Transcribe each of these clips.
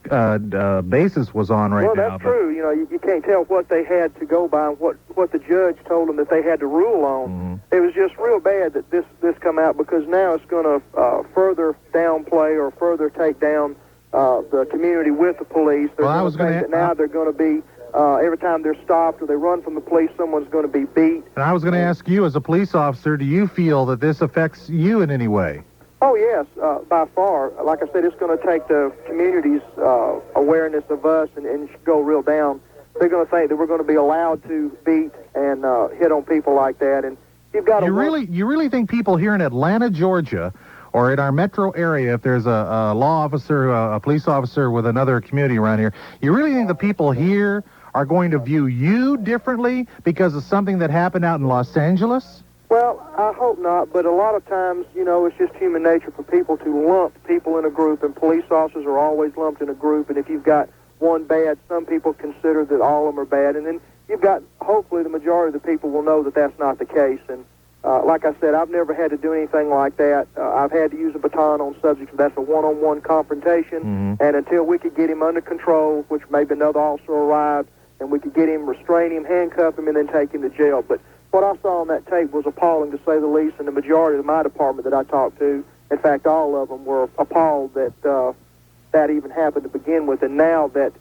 basis was on now. Well, that's true. You know, you can't tell what they had to go by and what the judge told them that they had to rule on. Mm-hmm. It was just real bad that this come out, because now it's going to further downplay or further take down the community with the police. They're well, they're going to be, every time they're stopped or they run from the police, someone's going to be beat. And I was going to ask you, as a police officer, do you feel that this affects you in any way? Oh, yes, by far. Like I said, it's going to take the community's awareness of us and go real down. They're going to think that we're going to be allowed to beat and hit on people like that. And you've got to... You really think people here in Atlanta, Georgia, or in our metro area, if there's a law officer, a police officer with another community around here, you really think the people here are going to view you differently because of something that happened out in Los Angeles? Well, I hope not, but a lot of times, you know, it's just human nature for people to lump people in a group, and police officers are always lumped in a group, and if you've got one bad, some people consider that all of them are bad, and then you've got, hopefully, the majority of the people will know that that's not the case, and like I said, I've never had to do anything like that. I've had to use a baton on subjects, and that's a one-on-one confrontation, and until we could get him under control, which maybe another officer arrived, and we could get him, restrain him, handcuff him, and then take him to jail, but what I saw on that tape was appalling, to say the least, and the majority of my department that I talked to, in fact, all of them were appalled that that even happened to begin with, and now that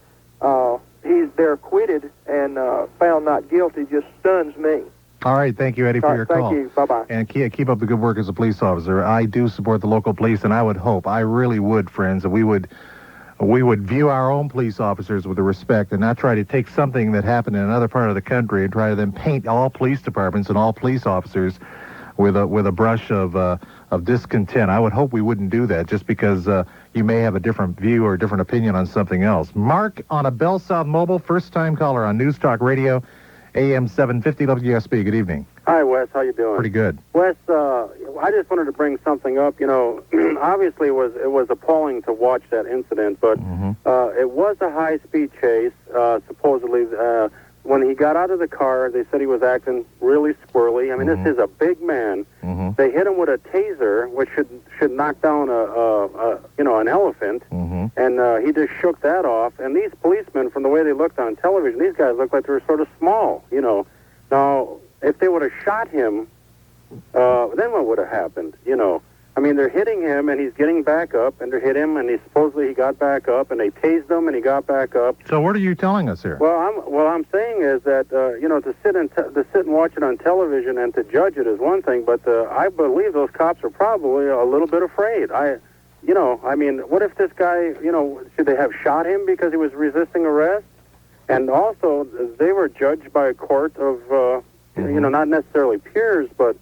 they're acquitted and found not guilty just stuns me. All right, thank you, Eddie, for your call. Thank you. Bye-bye. And keep up the good work as a police officer. I do support the local police, and I would hope, I really would, friends, that we would view our own police officers with respect and not try to take something that happened in another part of the country and try to then paint all police departments and all police officers with a brush of discontent. I would hope we wouldn't do that just because you may have a different view or a different opinion on something else. Mark on a Bell South Mobile, first-time caller on News Talk Radio, AM-750 WSB. Good evening. Hi, Wes. How you doing? Pretty good. Wes, I just wanted to bring something up. You know, obviously it was appalling to watch that incident, but it was a high-speed chase. Supposedly, when he got out of the car, they said he was acting really squirrely. I mean, this is a big man. They hit him with a taser, which should knock down an elephant, and he just shook that off. And these policemen, from the way they looked on television, these guys looked like they were sort of small. You know, now if they would have shot him, then what would have happened? You know, I mean, they're hitting him, and he's getting back up, and they hit him, and supposedly he got back up, and they tased him, and he got back up. So what are you telling us here? Well, I'm saying is that you know, to sit and watch it on television and to judge it is one thing, but I believe those cops are probably a little bit afraid. I mean, what if this guy, you know, should they have shot him because he was resisting arrest? And also, they were judged by a court of, you know, not necessarily peers, but,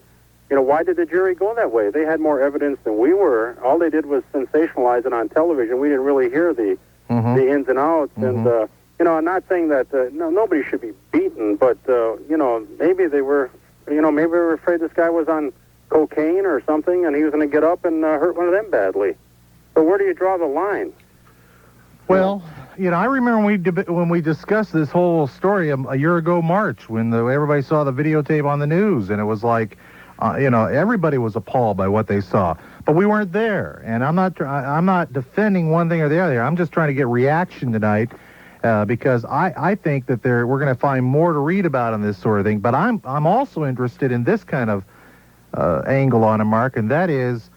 you know, why did the jury go that way? They had more evidence than we were. All they did was sensationalize it on television. We didn't really hear the ins and outs. And, you know, I'm not saying that nobody should be beaten, but, you know, maybe they were afraid this guy was on cocaine or something, and he was going to get up and hurt one of them badly. So where do you draw the line? Well, you know, I remember when we discussed this whole story a year ago, March, when everybody saw the videotape on the news, and it was like, you know, everybody was appalled by what they saw, but we weren't there. And I'm not defending one thing or the other. I'm just trying to get reaction tonight because I think that we're going to find more to read about on this sort of thing. But I'm also interested in this kind of angle on it, Mark, and that is,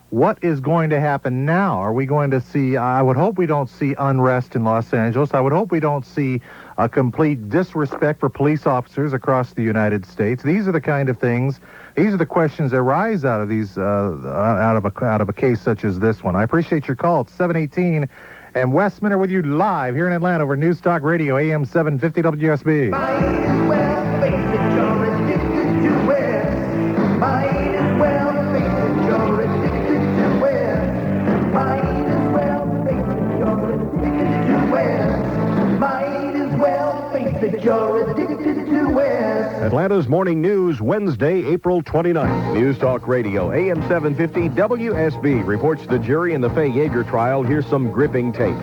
what is going to happen now? Are we going to see, I would hope we don't see unrest in Los Angeles. I would hope we don't see a complete disrespect for police officers across the United States. These are the kind of things, these are the questions that rise out of these, out of a case such as this one. I appreciate your call. It's 718, and Wes Minter with you live here in Atlanta over News Talk Radio, AM-750 WSB. Might as well face it, you're addicted to it. Might as well face it, you're addicted to it. Might as well face it, you're addicted to it. Might as well face it, you're addicted to it. Atlanta's Morning News, Wednesday, April 29th. News Talk Radio, AM-750 WSB reports the jury in the Faye Yeager trial. Here's some gripping tape.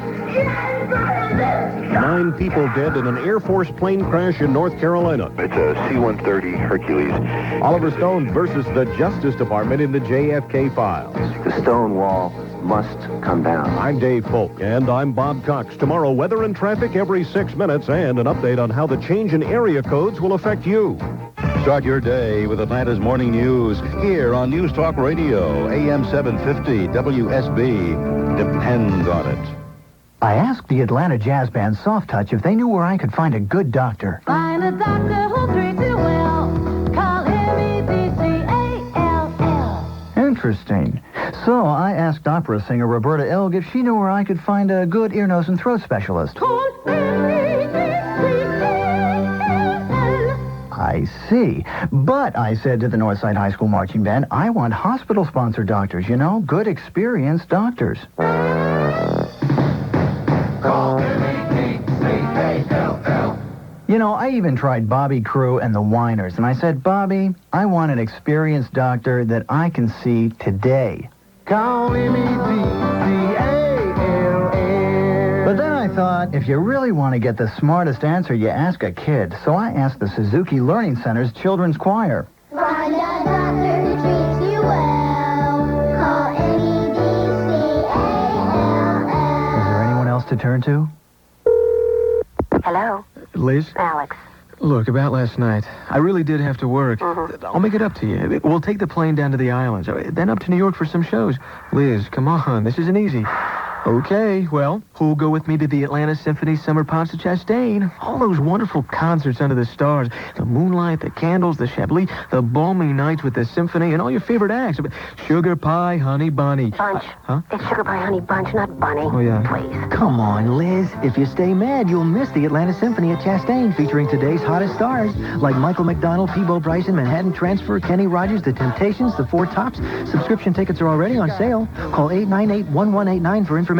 9 people dead in an Air Force plane crash in North Carolina. It's a C-130 Hercules. Oliver Stone versus the Justice Department in the JFK files. The stone wall must come down. I'm Dave Polk, and I'm Bob Cox. Tomorrow, weather and traffic every 6 minutes, and an update on how the change in area codes will affect you. Start your day with Atlanta's morning news here on News Talk Radio, AM-750, WSB. Depends on it. I asked the Atlanta jazz band Soft Touch if they knew where I could find a good doctor. Find a doctor who'll treat you well. Call M-E-D-C-A-L-L. Interesting. So I asked opera singer Roberta Elg if she knew where I could find a good ear, nose, and throat specialist. Call M-E-D-C-A-L-L. I see. But I said to the Northside High School Marching Band, I want hospital-sponsored doctors, you know, good, experienced doctors. Call M-E-D-C-A-L-L. You know, I even tried Bobby Crew and the Whiners, and I said, Bobby, I want an experienced doctor that I can see today. Call M-E-D-C-A-L-L. But then I thought, if you really want to get the smartest answer, you ask a kid. So I asked the Suzuki Learning Center's Children's Choir. Find a doctor who treats you well. Call M-E-D-C-A-L-L. Is there anyone else to turn to? Hello? Liz? Alex. Look, about last night, I really did have to work. I'll make it up to you. We'll take the plane down to the islands, then up to New York for some shows. Liz, come on, this isn't easy. Okay, well, who'll go with me to the Atlanta Symphony Summer Ponce Chastain? All those wonderful concerts under the stars. The moonlight, the candles, the chablis, the balmy nights with the symphony, and all your favorite acts. Sugar Pie, Honey Bunny. Bunch. Huh? It's Sugar Pie Honey Bunch, not Bunny. Oh, yeah. Please. Come on, Liz. If you stay mad, you'll miss the Atlanta Symphony at Chastain, featuring today's hottest stars, like Michael McDonald, Peebo Bryson, Manhattan Transfer, Kenny Rogers, The Temptations, The Four Tops. Subscription tickets are already on sale. Call 898-1189 for information.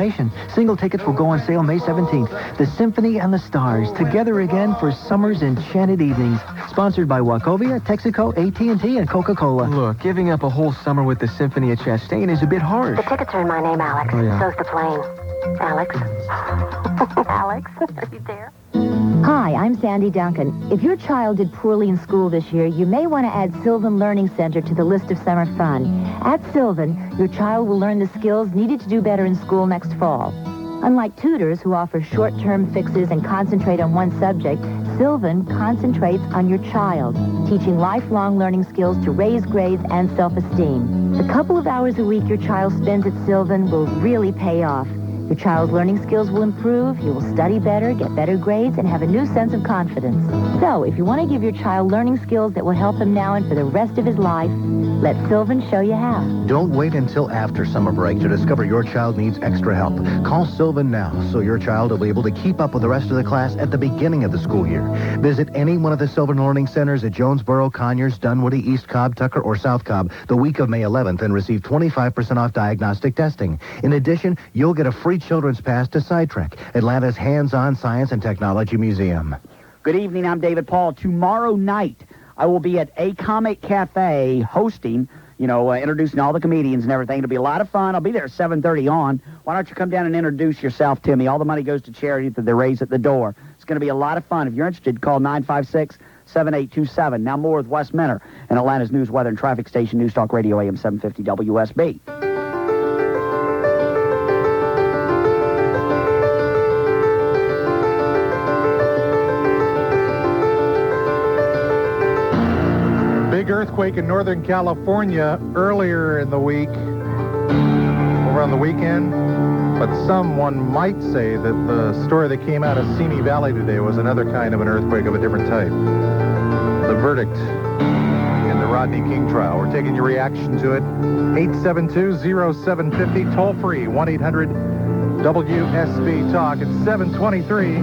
Single tickets will go on sale May 17th. The Symphony and the Stars, together again for summer's enchanted evenings. Sponsored by Wachovia, Texaco, AT&T, and Coca-Cola. Look, giving up a whole summer with the Symphony at Chastain is a bit harsh. The tickets are in my name, Alex. Oh, yeah. So's the plane. Alex? Alex, are you there? Hi, I'm Sandy Duncan. If your child did poorly in school this year, you may want to add Sylvan Learning Center to the list of summer fun. At Sylvan, your child will learn the skills needed to do better in school next fall. Unlike tutors who offer short-term fixes and concentrate on one subject, Sylvan concentrates on your child, teaching lifelong learning skills to raise grades and self-esteem. The couple of hours a week your child spends at Sylvan will really pay off. Your child's learning skills will improve, you will study better, get better grades, and have a new sense of confidence. So, if you want to give your child learning skills that will help him now and for the rest of his life, let Sylvan show you how. Don't wait until after summer break to discover your child needs extra help. Call Sylvan now so your child will be able to keep up with the rest of the class at the beginning of the school year. Visit any one of the Sylvan Learning Centers at Jonesboro, Conyers, Dunwoody, East Cobb, Tucker, or South Cobb the week of May 11th and receive 25% off diagnostic testing. In addition, you'll get a free children's pass to Sidetrack, Atlanta's hands-on science and technology museum. Good evening, I'm David Paul. Tomorrow night, I will be at A Comic Cafe hosting, introducing all the comedians and everything. It'll be a lot of fun. I'll be there at 7:30 on. Why don't you come down and introduce yourself to me? All the money goes to charity that they raise at the door. It's going to be a lot of fun. If you're interested, call 956-7827. Now more with Wes Minner and Atlanta's news, weather, and traffic station, News Talk Radio, AM-750 WSB. Big earthquake in Northern California earlier in the week, over on the weekend. But someone might say that the story that came out of Simi Valley today was another kind of an earthquake of a different type. The verdict in the Rodney King trial. We're taking your reaction to it. 872-0750, toll free, 1-800-WSB-TALK. It's 723.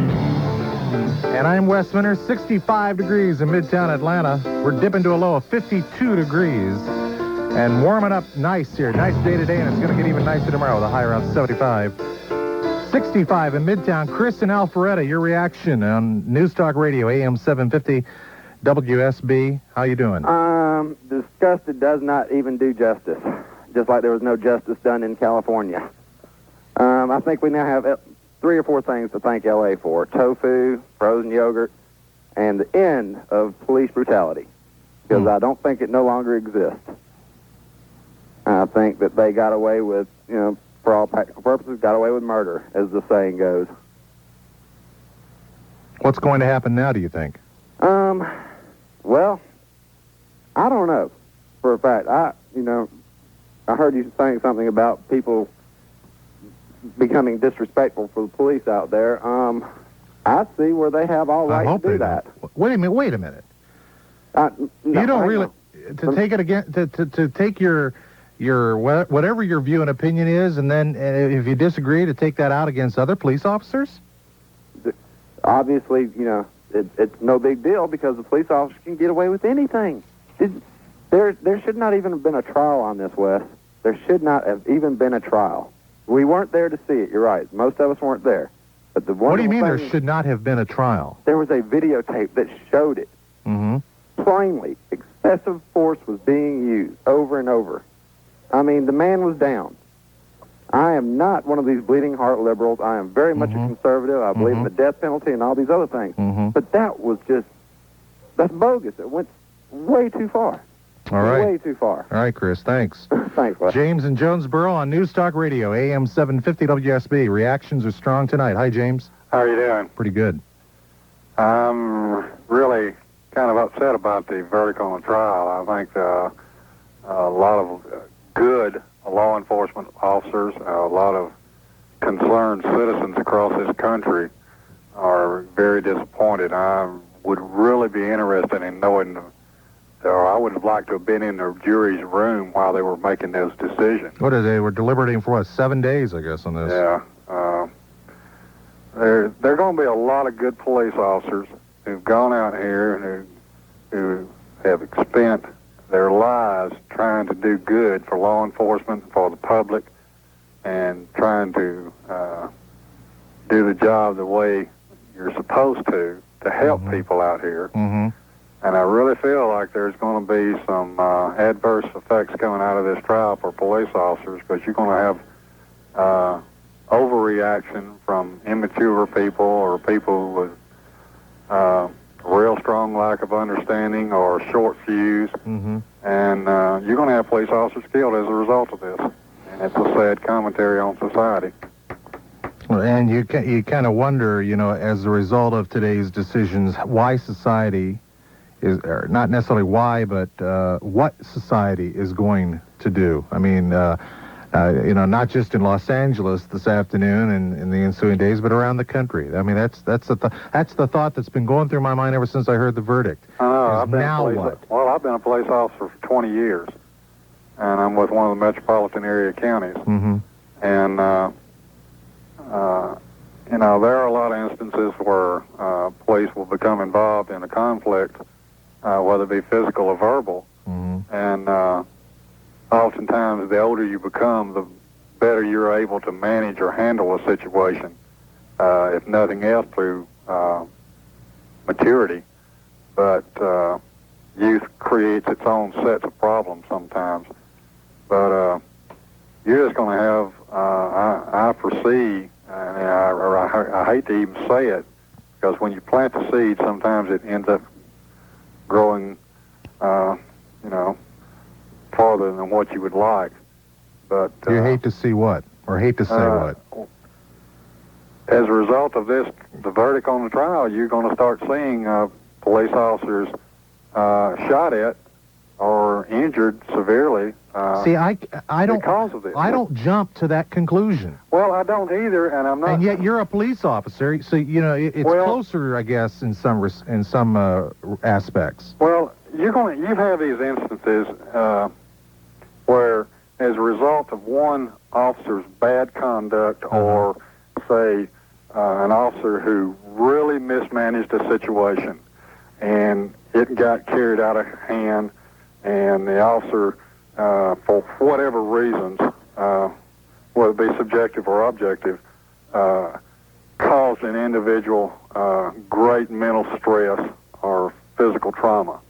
And I'm Wes Minner, 65 degrees in Midtown Atlanta. We're dipping to a low of 52 degrees. And warming up nice here. Nice day today, and it's going to get even nicer tomorrow. The high around 75. 65 in Midtown. Chris and Alpharetta, your reaction on News Talk Radio, AM-750, WSB. How you doing? Disgusted does not even do justice. Just like there was no justice done in California. I think we now have 3 or 4 things to thank L.A. for. Tofu, frozen yogurt, and the end of police brutality. Because I don't think it no longer exists. I think that they got away with, for all practical purposes, got away with murder, as the saying goes. What's going to happen now, do you think? Well, I don't know. For a fact, I heard you saying something about people becoming disrespectful for the police out there. I see where they have all right to do that. Wait a minute. No, you don't really know. Take it again to take your whatever your view and opinion is, and then if you disagree, to take that out against other police officers. Obviously, it's no big deal because the police officers can get away with anything. There should not even have been a trial on this, Wes. There should not have even been a trial. We weren't there to see it. You're right. Most of us weren't there. But the what do you mean there should not have been a trial? There was a videotape that showed it. Mm-hmm. Plainly, excessive force was being used over and over. I mean, the man was down. I am not one of these bleeding heart liberals. I am very much a conservative. I believe in the death penalty and all these other things. But that's bogus. It went way too far. All right. Way too far. All right, Chris. Thanks. Thanks, Wes. James in Jonesboro on News Talk Radio, AM-750 WSB. Reactions are strong tonight. Hi, James. How are you doing? Pretty good. I'm really kind of upset about the verdict on the trial. I think a lot of good law enforcement officers, a lot of concerned citizens across this country are very disappointed. I would really be interested in knowing, or I would have liked to have been in the jury's room while they were making those decisions. What is they were deliberating for 7 days, I guess, on this. Yeah. There are going to be a lot of good police officers who've gone out here and who have spent their lives trying to do good for law enforcement, for the public, and trying to do the job the way you're supposed to help people out here. Mm-hmm. And I really feel like there's going to be some adverse effects coming out of this trial for police officers, because you're going to have overreaction from immature people or people with real strong lack of understanding or short fuse. Mm-hmm. And you're going to have police officers killed as a result of this. And it's a sad commentary on society. And you kind of wonder, as a result of today's decisions, why society is, or not necessarily why, but what society is going to do. I mean, not just in Los Angeles this afternoon and in the ensuing days, but around the country. I mean, that's the thought that's been going through my mind ever since I heard the verdict. I know. I've been a police officer for 20 years, and I'm with one of the metropolitan area counties. Mm-hmm. And there are a lot of instances where police will become involved in a conflict, whether it be physical or verbal. Mm-hmm. And oftentimes, the older you become, the better you're able to manage or handle a situation, if nothing else through maturity. But youth creates its own sets of problems sometimes. But you're just going to have, I foresee, and I hate to even say it, because when you plant the seed, sometimes it ends up growing, farther than what you would like. But you hate to see what? Or hate to say what? As a result of this, the verdict on the trial, you're going to start seeing police officers shot at or injured severely. See, I don't, because of this. I don't jump to that conclusion. Well, I don't either, and I'm not. And yet you're a police officer, so it's closer, I guess, in some aspects. Well, you have these instances where, as a result of one officer's bad conduct, or say an officer who really mismanaged a situation, and it got carried out of hand, and the officer, for whatever reasons, whether it be subjective or objective, caused an individual great mental stress or physical trauma.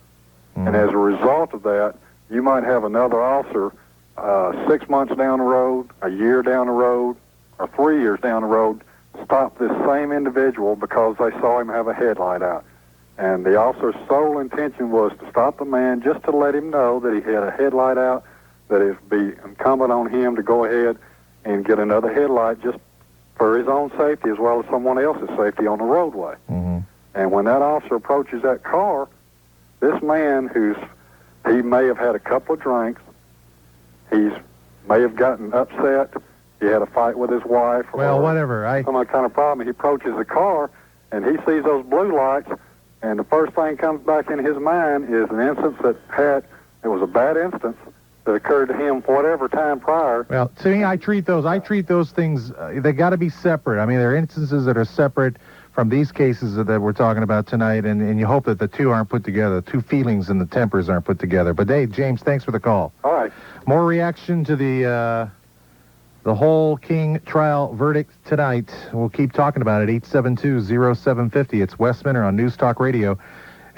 And as a result of that, you might have another officer 6 months down the road, a year down the road, or 3 years down the road, stop this same individual because they saw him have a headlight out. And the officer's sole intention was to stop the man just to let him know that he had a headlight out, that it would be incumbent on him to go ahead and get another headlight just for his own safety as well as someone else's safety on the roadway. Mm-hmm. And when that officer approaches that car, this man he may have had a couple of drinks, may have gotten upset, he had a fight with his wife, Well, or whatever. some other kind of problem. He approaches the car, and he sees those blue lights, and the first thing comes back in his mind is an instance it was a bad instance that occurred to him whatever time prior. Well, to me, I treat those things, they got to be separate. I mean, there are instances that are separate from these cases that we're talking about tonight, and you hope that the two aren't put together, the two feelings and the tempers aren't put together. But, hey, James, thanks for the call. All right. More reaction to the whole King trial verdict tonight. We'll keep talking about it. 872-0750. It's Wes Minner on News Talk Radio,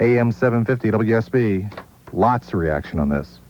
AM-750 WSB. Lots of reaction on this.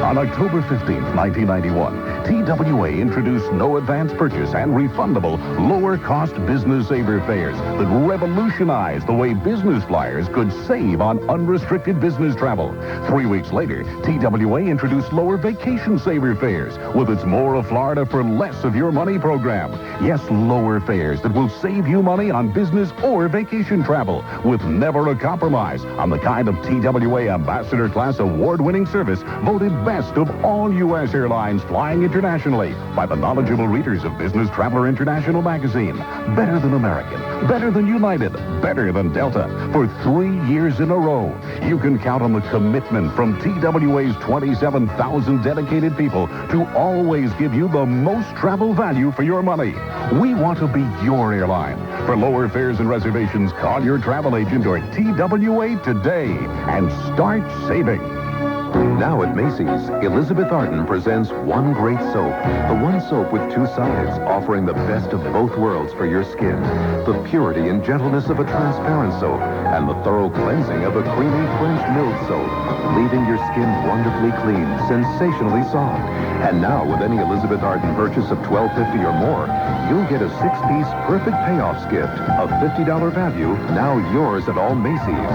On October 15th, 1991, TWA introduced no advance purchase and refundable lower-cost business saver fares that revolutionized the way business flyers could save on unrestricted business travel. 3 weeks later, TWA introduced lower vacation saver fares with its More of Florida for Less of Your Money program. Yes, lower fares that will save you money on business or vacation travel with never a compromise on the kind of TWA Ambassador Class award-winning service voted best of all U.S. airlines flying internationally by the knowledgeable readers of Business Traveler International magazine. Better than American, better than United, better than Delta. For 3 years in a row, you can count on the commitment from TWA's 27,000 dedicated people to always give you the most travel value for your money. We want to be your airline. For lower fares and reservations, call your travel agent or TWA today and start saving. Now at Macy's, Elizabeth Arden presents one great soap. The one soap with two sides, offering the best of both worlds for your skin. The purity and gentleness of a transparent soap, and the thorough cleansing of a creamy French milled soap, leaving your skin wonderfully clean, sensationally soft. And now, with any Elizabeth Arden purchase of $12.50 or more, you'll get a 6-piece perfect payoffs gift of $50 value, now yours at all Macy's.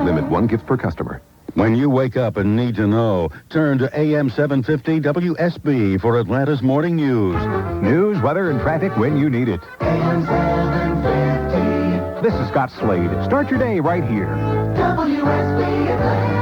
Limit 1 gift per customer. When you wake up and need to know, turn to AM-750 WSB for Atlanta's morning news. News, weather, and traffic when you need it. AM-750. This is Scott Slade. Start your day right here. WSB Atlanta.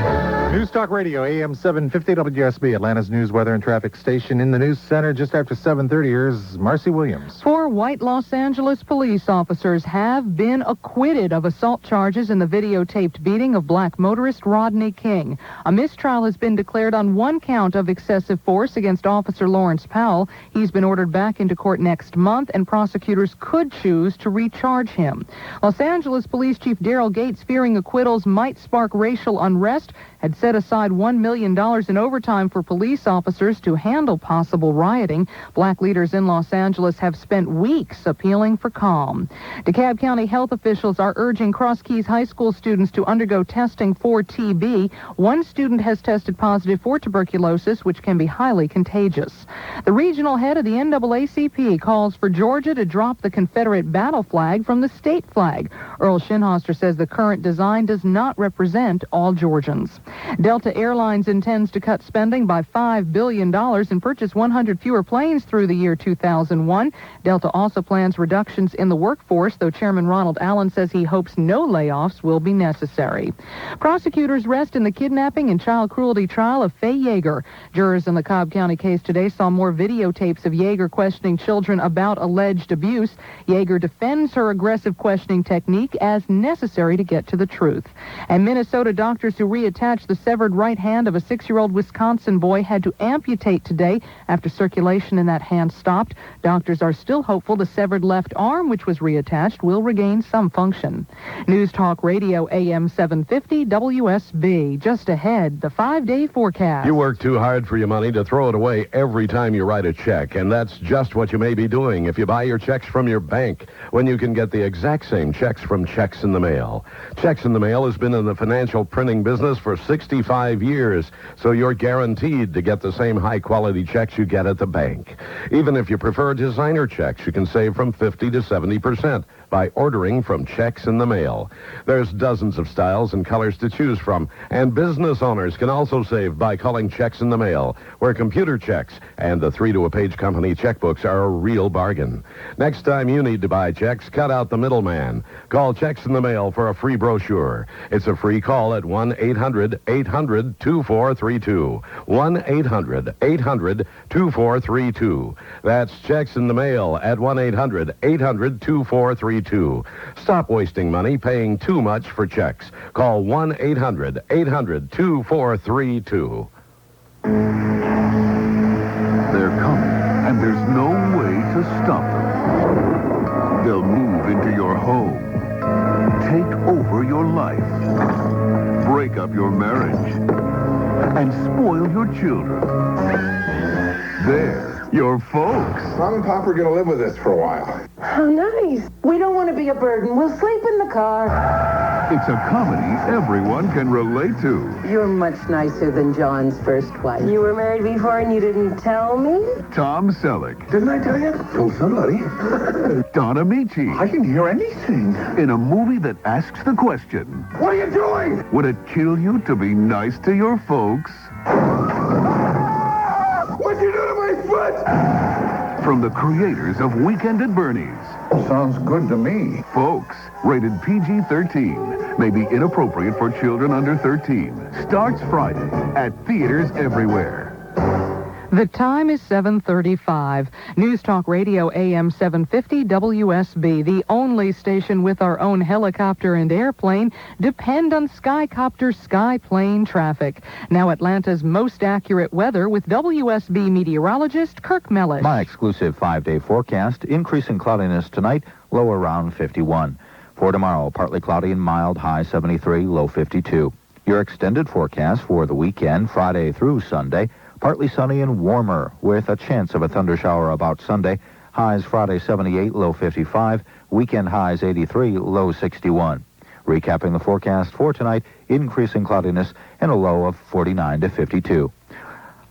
News Talk Radio, AM-750 WSB, Atlanta's news, weather, and traffic station. In the news center just after 7:30, here's Marcy Williams. 4 white Los Angeles police officers have been acquitted of assault charges in the videotaped beating of black motorist Rodney King. A mistrial has been declared on 1 count of excessive force against Officer Lawrence Powell. He's been ordered back into court next month, and prosecutors could choose to recharge him. Los Angeles Police Chief Daryl Gates, fearing acquittals might spark racial unrest, had set aside $1 million in overtime for police officers to handle possible rioting. Black leaders in Los Angeles have spent weeks appealing for calm. DeKalb County health officials are urging Cross Keys High School students to undergo testing for TB. 1 student has tested positive for tuberculosis, which can be highly contagious. The regional head of the NAACP calls for Georgia to drop the Confederate battle flag from the state flag. Earl Shinhoster says the current design does not represent all Georgians. Delta Airlines intends to cut spending by $5 billion and purchase 100 fewer planes through the year 2001. Delta also plans reductions in the workforce, though Chairman Ronald Allen says he hopes no layoffs will be necessary. Prosecutors rest in the kidnapping and child cruelty trial of Faye Yeager. Jurors in the Cobb County case today saw more videotapes of Yeager questioning children about alleged abuse. Yeager defends her aggressive questioning technique as necessary to get to the truth. And Minnesota doctors who reattached the severed right hand of a 6-year-old Wisconsin boy had to amputate today after circulation in that hand stopped. Doctors are still hopeful the severed left arm, which was reattached, will regain some function. News Talk Radio, AM-750 WSB. Just ahead, the 5-day forecast. You work too hard for your money to throw it away every time you write a check, and that's just what you may be doing if you buy your checks from your bank, when you can get the exact same checks from Checks in the Mail. Checks in the Mail has been in the financial printing business for 65 years, so you're guaranteed to get the same high-quality checks you get at the bank. Even if you prefer designer checks, you can save from 50 to 70% by ordering from Checks in the Mail. There's dozens of styles and colors to choose from, and business owners can also save by calling Checks in the Mail, where computer checks and the 3-to-a-page company checkbooks are a real bargain. Next time you need to buy checks, cut out the middleman. Call Checks in the Mail for a free brochure. It's a free call at 1-800-800-2432. 1-800-800-2432. That's Checks in the Mail at 1-800-800-2432. Stop wasting money paying too much for checks. Call 1-800-800-2432. They're coming, and there's no way to stop them. They'll move into your home, take over your life, break up your marriage, and spoil your children. They're your folks. Mom and Pop are going to live with us for a while. How nice. We don't want to be a burden. We'll sleep in the car. It's a comedy everyone can relate to. You're much nicer than John's first wife. You were married before and you didn't tell me? Tom Selleck. Didn't I tell you? Told somebody. Don Amici. I can hear anything. In a movie that asks the question, What are you doing? would it kill you to be nice to your folks? What'd you do to my foot? From the creators of Weekend at Bernie's. Sounds good to me. Folks, rated PG-13. May be inappropriate for children under 13. Starts Friday at theaters everywhere. The time is 7:35. News Talk Radio AM-750 WSB, the only station with our own helicopter and airplane. Depend on Skycopter Skyplane traffic. Now Atlanta's most accurate weather with WSB meteorologist Kirk Mellish. My exclusive 5-day forecast, increasing cloudiness tonight, low around 51. For tomorrow, partly cloudy and mild, high 73, low 52. Your extended forecast for the weekend, Friday through Sunday, partly sunny and warmer, with a chance of a thundershower about Sunday. Highs Friday 78, low 55. Weekend highs 83, low 61. Recapping the forecast for tonight, increasing cloudiness and a low of 49 to 52.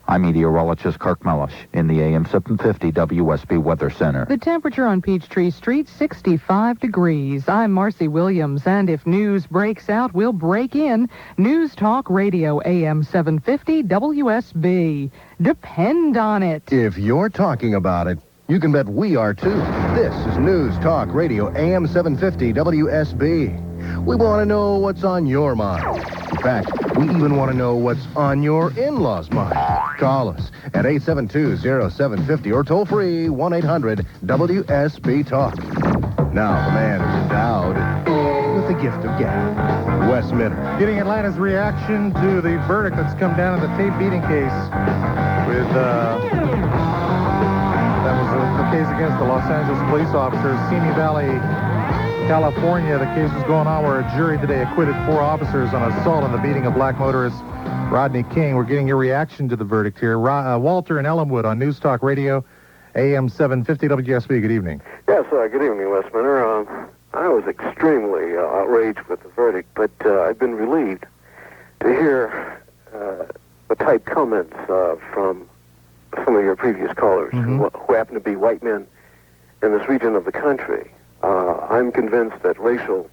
I'm meteorologist Kirk Mellish in the AM-750 WSB Weather Center. The temperature on Peachtree Street, 65 degrees. I'm Marcy Williams, and if news breaks out, we'll break in. News Talk Radio AM-750 WSB. Depend on it. If you're talking about it, you can bet we are too. This is News Talk Radio AM-750 WSB. We want to know what's on your mind. In fact, we even want to know what's on your in-laws' mind. Call us at 872-0750 or toll free 1-800-WSB-TALK. Now, the man is endowed with the gift of gab. Wes Minner. Getting Atlanta's reaction to the verdict that's come down in the tape beating case with, that was the case against the Los Angeles police officers, Simi Valley, California. The case was going on where a jury today acquitted 4 officers on assault on the beating of black motorist Rodney King. We're getting your reaction to the verdict here. Walter in Ellenwood on News Talk Radio, AM-750 WSB. Good evening. Yes, good evening, Wes Minner. I was extremely outraged with the verdict, but I've been relieved to hear the type comments from some of your previous callers who happen to be white men in this region of the country. I'm convinced that racial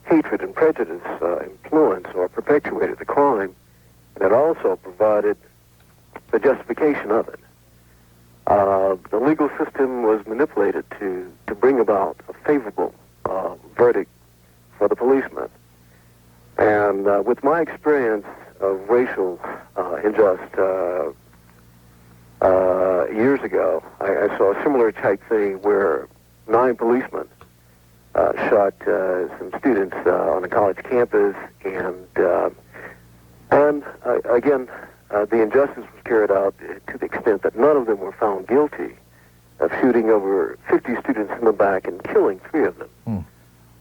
hatred and prejudice influenced or perpetuated the crime, and it also provided the justification of it. The legal system was manipulated to bring about a favorable verdict for the policeman. And with my experience of racial injustice years ago, I saw a similar type thing where 9 policemen shot some students on a college campus, and again, the injustice was carried out to the extent that none of them were found guilty of shooting over 50 students in the back and killing 3 of them.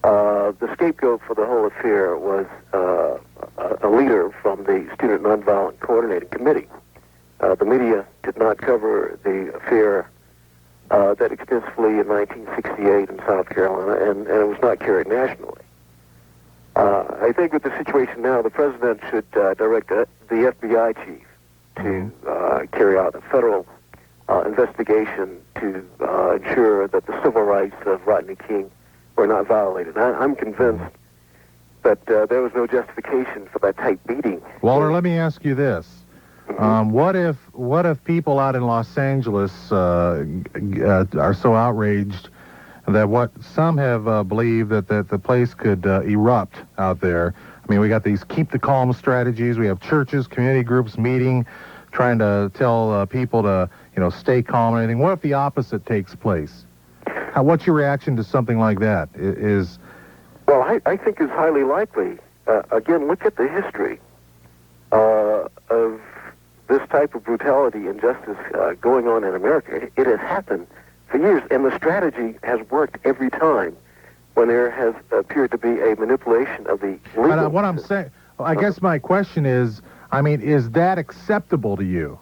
The scapegoat for the whole affair was a leader from the Student Nonviolent Coordinating Committee. The media did not cover the affair that extensively in 1968 in South Carolina, and it was not carried nationally. I think with the situation now, the president should direct the FBI chief to carry out a federal investigation to ensure that the civil rights of Rodney King were not violated. I'm convinced that there was no justification for that type beating. Walter, let me ask you this. What if people out in Los Angeles are so outraged that what some have believed that the place could erupt out there? I mean, we got these keep the calm strategies. We have churches, community groups meeting, trying to tell people to, stay calm and everything. What if the opposite takes place? What's your reaction to something like that? Well, I think it's highly likely. Again, look at the history of this type of brutality and injustice going on in America. It has happened for years, and the strategy has worked every time when there has appeared to be a manipulation of the legal. What I'm saying, I guess my question is, is that acceptable to you?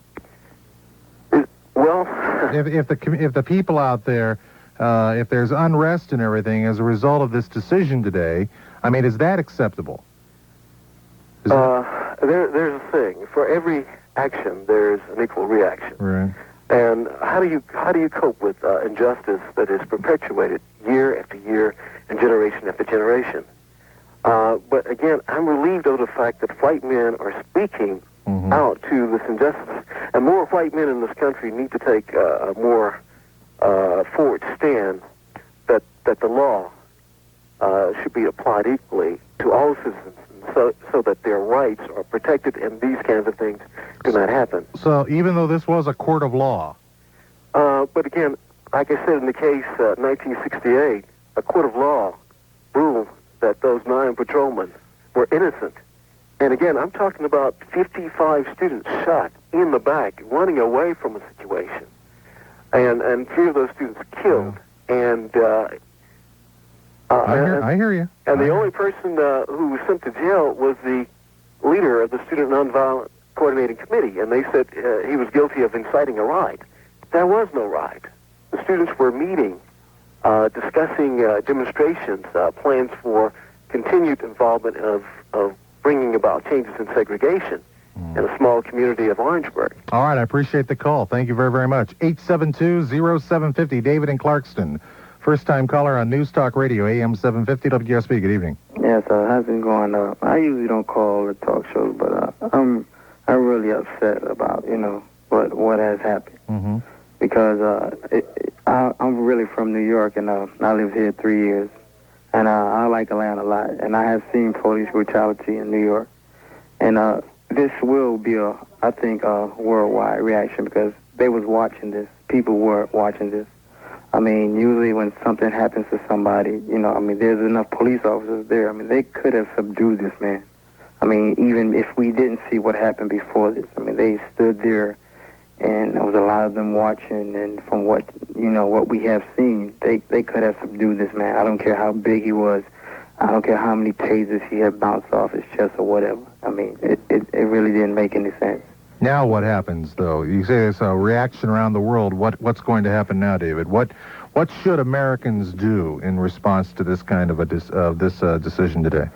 Well, if the people out there, if there's unrest and everything as a result of this decision today, is that acceptable? There's a thing. For every action, there's an equal reaction. Right. And how do you cope with injustice that is perpetuated year after year and generation after generation? But again, I'm relieved of the fact that white men are speaking out to this injustice, and more white men in this country need to take a more forward stand that the law should be applied equally to all citizens, so that their rights are protected and these kinds of things do not happen. So even though this was a court of law? But again, like I said in the case 1968, a court of law ruled that those 9 patrolmen were innocent. And again, I'm talking about 55 students shot in the back, running away from a situation. And 3 of those students killed. And I hear you. And the only person who was sent to jail was the leader of the Student Nonviolent Coordinating Committee, and they said he was guilty of inciting a riot. There was no riot. The students were meeting, discussing demonstrations, plans for continued involvement of bringing about changes in segregation in a small community of Orangeburg. All right, I appreciate the call. Thank you very, very much. 872-0750, David in Clarkston. First-time caller on News Talk Radio, AM-750 WSB. Good evening. Yes, how's it going? I usually don't call the talk shows, but I'm really upset about, what has happened. Because I'm really from New York, and I lived here 3 years. And I like Atlanta a lot, and I have seen police brutality in New York. And this will be, I think, a worldwide reaction because they was watching this. People were watching this. Usually when something happens to somebody, there's enough police officers there. They could have subdued this man. Even if we didn't see what happened before this, they stood there, and there was a lot of them watching, and from what we have seen, they could have subdued this man. I don't care how big he was. I don't care how many tasers he had bounced off his chest or whatever. It really didn't make any sense. Now what happens, though? You say there's a reaction around the world. What's going to happen now, David? What should Americans do in response to this kind of this decision today?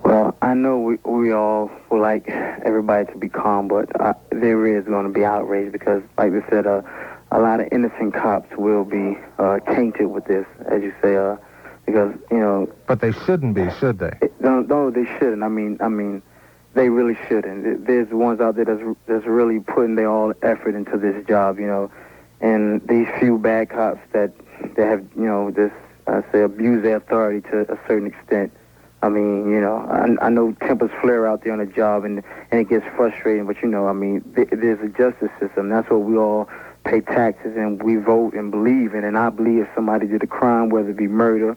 Well, I know we all would like everybody to be calm, but there is going to be outrage because, like we said, a lot of innocent cops will be tainted with this, as you say, because, But they shouldn't be, should they? No, they shouldn't. They really shouldn't. There's ones out there that's really putting their all effort into this job, and these few bad cops that have, abused their authority to a certain extent. I know tempers flare out there on the job, and it gets frustrating, but, there's a justice system. That's what we all pay taxes, and we vote and believe in, and I believe if somebody did a crime, whether it be murder,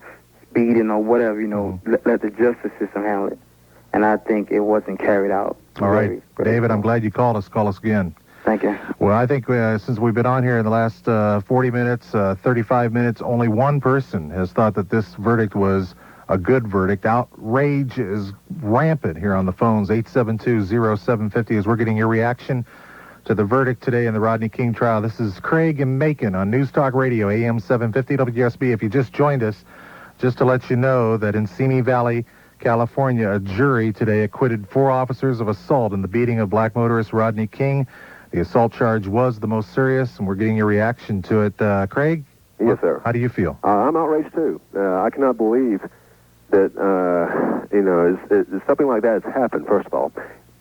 speeding, or whatever, let the justice system handle it. And I think it wasn't carried out. All right. David, I'm glad you called us. Call us again. Thank you. Well, I think since we've been on here in the last 40 minutes, 35 minutes, only one person has thought that this verdict was a good verdict. Outrage is rampant here on the phones, 872-0750, as we're getting your reaction to the verdict today in the Rodney King trial. This is Craig and Macon on News Talk Radio, AM-750 WSB. If you just joined us, just to let you know that in Simi Valley, California, a jury today acquitted 4 officers of assault in the beating of black motorist Rodney King. The assault charge was the most serious, and we're getting your reaction to it. Craig, Yes, sir. How do you feel? I'm outraged too. I cannot believe that something like that has happened. First of all,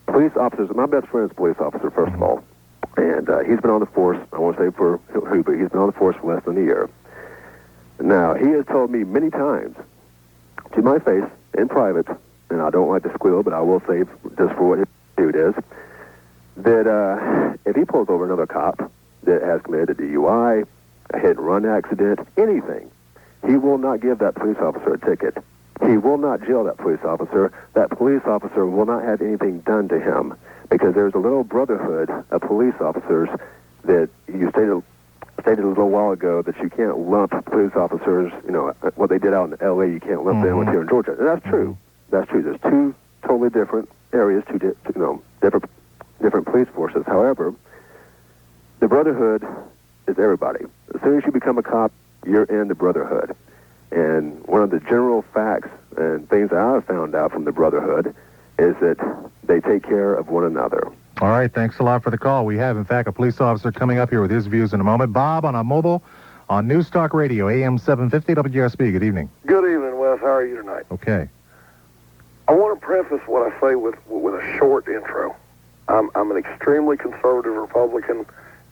police officers. My best friend is a police officer. First of all, and he's been on the force. I won't say for who, but he's been on the force for less than a year. Now he has told me many times, to my face in private, and I don't like to squeal, but I will say just for what his attitude is, that if he pulls over another cop that has committed a DUI, a hit-and-run accident, anything, he will not give that police officer a ticket. He will not jail that police officer. That police officer will not have anything done to him, because there's a little brotherhood of police officers that you stated a little while ago that you can't lump police officers, what they did out in L.A., you can't lump them with here in Georgia. And that's true. That's true. There's two totally different areas, different police forces. However, the brotherhood is everybody. As soon as you become a cop, you're in the brotherhood. And one of the general facts and things that I've found out from the brotherhood is that they take care of one another. All right, thanks a lot for the call. We have, in fact, a police officer coming up here with his views in a moment. Bob on a mobile on News Talk Radio, AM-750 WSB. Good evening. Good evening, Wes. How are you tonight? Okay. I want to preface what I say with a short intro. I'm an extremely conservative Republican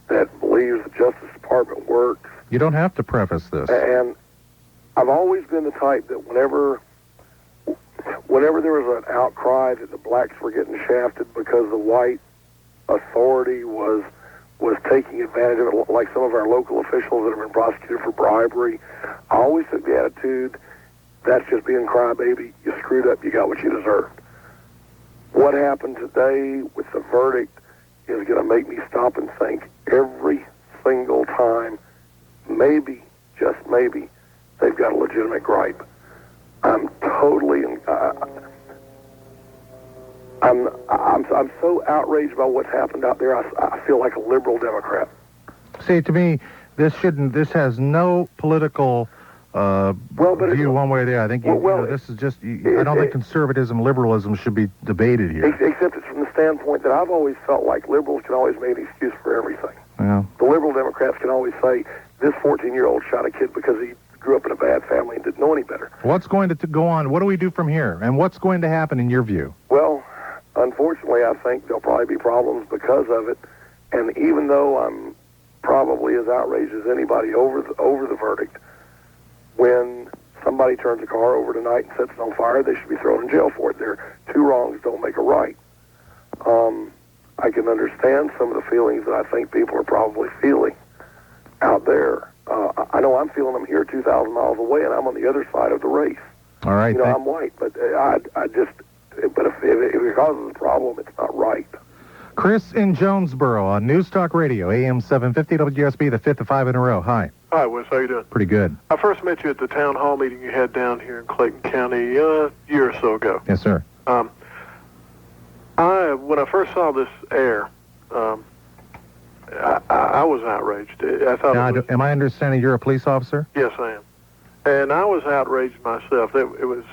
that believes the Justice Department works. You don't have to preface this. And I've always been the type that whenever there was an outcry that the blacks were getting shafted because the white authority was taking advantage of it, like some of our local officials that have been prosecuted for bribery, I always took the attitude, that's just being crybaby. You screwed up. You got what you deserved. What happened today with the verdict is going to make me stop and think every single time, maybe, just maybe, they've got a legitimate gripe. I'm totally, I'm so outraged by what's happened out there. I feel like a liberal Democrat. See, to me, this has no political view one way or the other. I think this is just, I don't think conservatism, liberalism should be debated here. Except it's from the standpoint that I've always felt like liberals can always make an excuse for everything. Yeah. The liberal Democrats can always say, this 14-year-old shot a kid because he grew up in a bad family and didn't know any better. What's going to go on? What do we do from here? And what's going to happen in your view? Well, unfortunately, I think there'll probably be problems because of it. And even though I'm probably as outraged as anybody over the verdict, when somebody turns a car over tonight and sets it on fire, they should be thrown in jail for it. Two wrongs don't make a right. I can understand some of the feelings that I think people are probably feeling out there. I know I'm feeling them here 2,000 miles away, and I'm on the other side of the race. All right. I'm white, but but if it causes a problem, it's not right. Chris in Jonesboro on News Talk Radio, AM-750 WSB, the fifth of 5 in a row. Hi. Hi, Wes. How you doing? Pretty good. I first met you at the town hall meeting you had down here in Clayton County a year or so ago. Yes, sir. When I first saw this air, I was outraged. I thought. Now, am I understanding you're a police officer? Yes, I am. And I was outraged myself. It was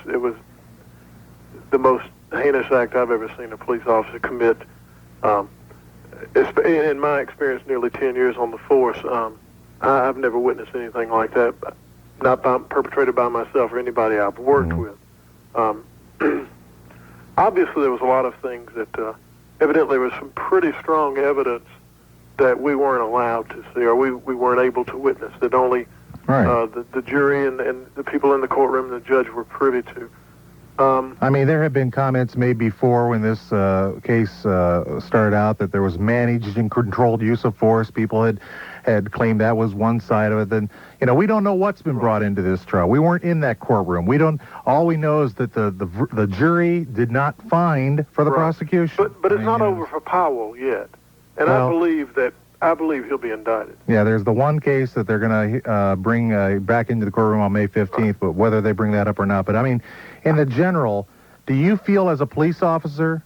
the most heinous act I've ever seen a police officer commit. In my experience, nearly 10 years on the force, I've never witnessed anything like that, not perpetrated by myself or anybody I've worked with. Obviously, there was a lot of things that evidently there was some pretty strong evidence that we weren't allowed to see or we weren't able to witness, that only the jury and the people in the courtroom and the judge were privy to. I mean, there have been comments made before when this case started out that there was managed and controlled use of force. People had claimed that was one side of it. Then, we don't know what's been brought into this trial. We weren't in that courtroom. All we know is that the jury did not find for the prosecution. But it's not over for Powell yet. And I believe he'll be indicted. Yeah, there's the one case that they're going to bring back into the courtroom on May 15th, but whether they bring that up or not. But, I mean, in the general, do you feel as a police officer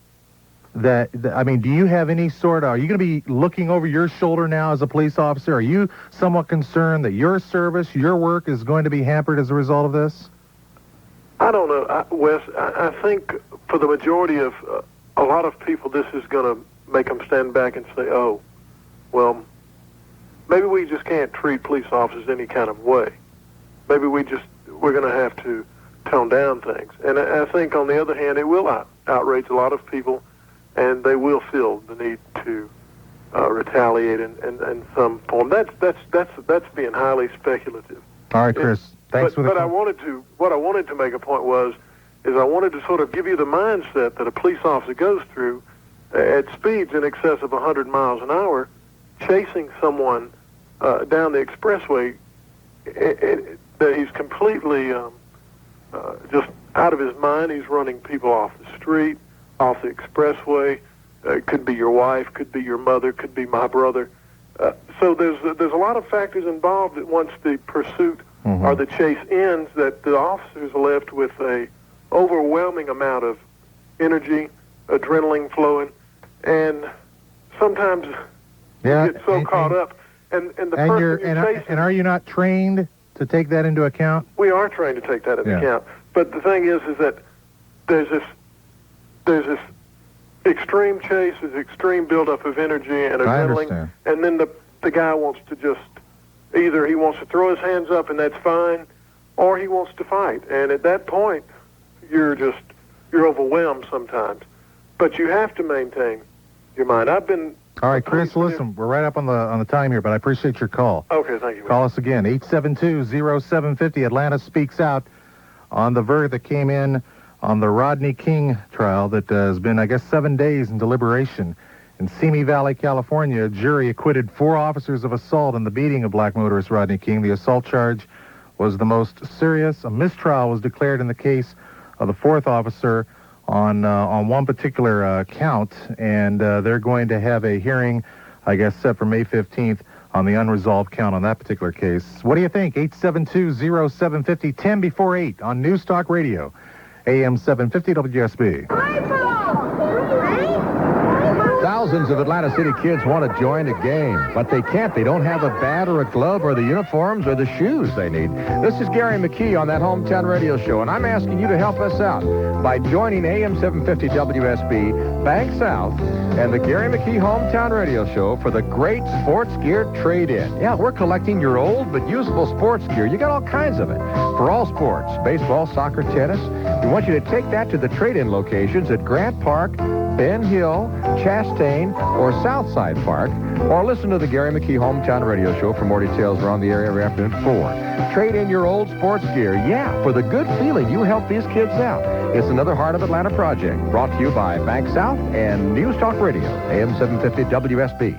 do you have any are you going to be looking over your shoulder now as a police officer? Are you somewhat concerned that your service, your work is going to be hampered as a result of this? I don't know, Wes. I think for the majority of a lot of people, this is going to make them stand back and say, oh, well, maybe we just can't treat police officers any kind of way. Maybe we're going to have to tone down things. And I think, on the other hand, it will outrage a lot of people, and they will feel the need to retaliate in some form. That's being highly speculative. All right, Chris. Thanks for the call. What I wanted to make a point is I wanted to sort of give you the mindset that a police officer goes through at speeds in excess of 100 miles an hour, chasing someone down the expressway. That he's completely just out of his mind. He's running people off the street, off the expressway. It could be your wife, could be your mother, could be my brother. So there's a lot of factors involved that once the pursuit or the chase ends, that the officers are left with a overwhelming amount of energy, adrenaline flowing, and sometimes you get so caught up. And the person you're chasing... And are you not trained to take that into account? We are trained to take that into account. But the thing is that there's this extreme chase, this extreme buildup of energy and adrenaline, and then the guy wants to just, either he wants to throw his hands up and that's fine, or he wants to fight. And at that point, you're overwhelmed sometimes. But you have to maintain your mind. All right, Chris, listen, we're right up on the time here, but I appreciate your call. Okay, thank you. Call us again, 872-0750. Atlanta speaks out on the verdict that came in on the Rodney King trial that has been, I guess, 7 days in deliberation. In Simi Valley, California, a jury acquitted 4 officers of assault in the beating of black motorist Rodney King. The assault charge was the most serious. A mistrial was declared in the case of the 4th officer on one particular count, and they're going to have a hearing, I guess, set for May 15th on the unresolved count on that particular case. What do you think? 872-0750, 10 before 8 on News Talk Radio, AM-750 WSB. Thousands of Atlanta City kids want to join a game, but they can't. They don't have a bat or a glove or the uniforms or the shoes they need. This is Gary McKee on that Hometown Radio Show, and I'm asking you to help us out by joining AM-750 WSB, Bank South, and the Gary McKee Hometown Radio Show for the Great Sports Gear Trade-In. Yeah, we're collecting your old but usable sports gear. You got all kinds of it for all sports, baseball, soccer, tennis. We want you to take that to the trade-in locations at Grant Park, Ben Hill, Chastain, or Southside Park, or listen to the Gary McKee Hometown Radio Show for more details around the area every afternoon at 4. Trade in your old sports gear. Yeah, for the good feeling you help these kids out. It's another Heart of Atlanta project brought to you by Bank South and News Talk Radio, AM 750 WSB.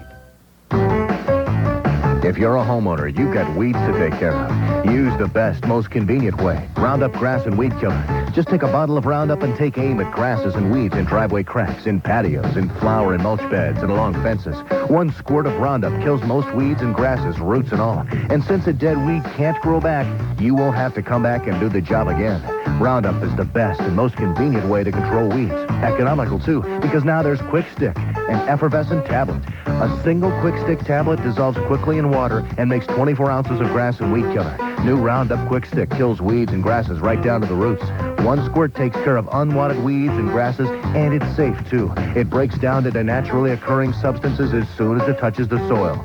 If you're a homeowner, you've got weeds to take care of. Use the best, most convenient way. Roundup Grass and Weed Killer. Just take a bottle of Roundup and take aim at grasses and weeds in driveway cracks, in patios, in flower and mulch beds, and along fences. 1 squirt of Roundup kills most weeds and grasses, roots and all. And since a dead weed can't grow back, you won't have to come back and do the job again. Roundup is the best and most convenient way to control weeds. Economical, too, because now there's Quick Stick, an effervescent tablet. A single Quick Stick tablet dissolves quickly in water and makes 24 ounces of grass and weed killer. New Roundup Quick Stick kills weeds and grasses right down to the roots. 1 squirt takes care of unwanted weeds and grasses, and it's safe, too. It breaks down into naturally occurring substances as soon as it touches the soil.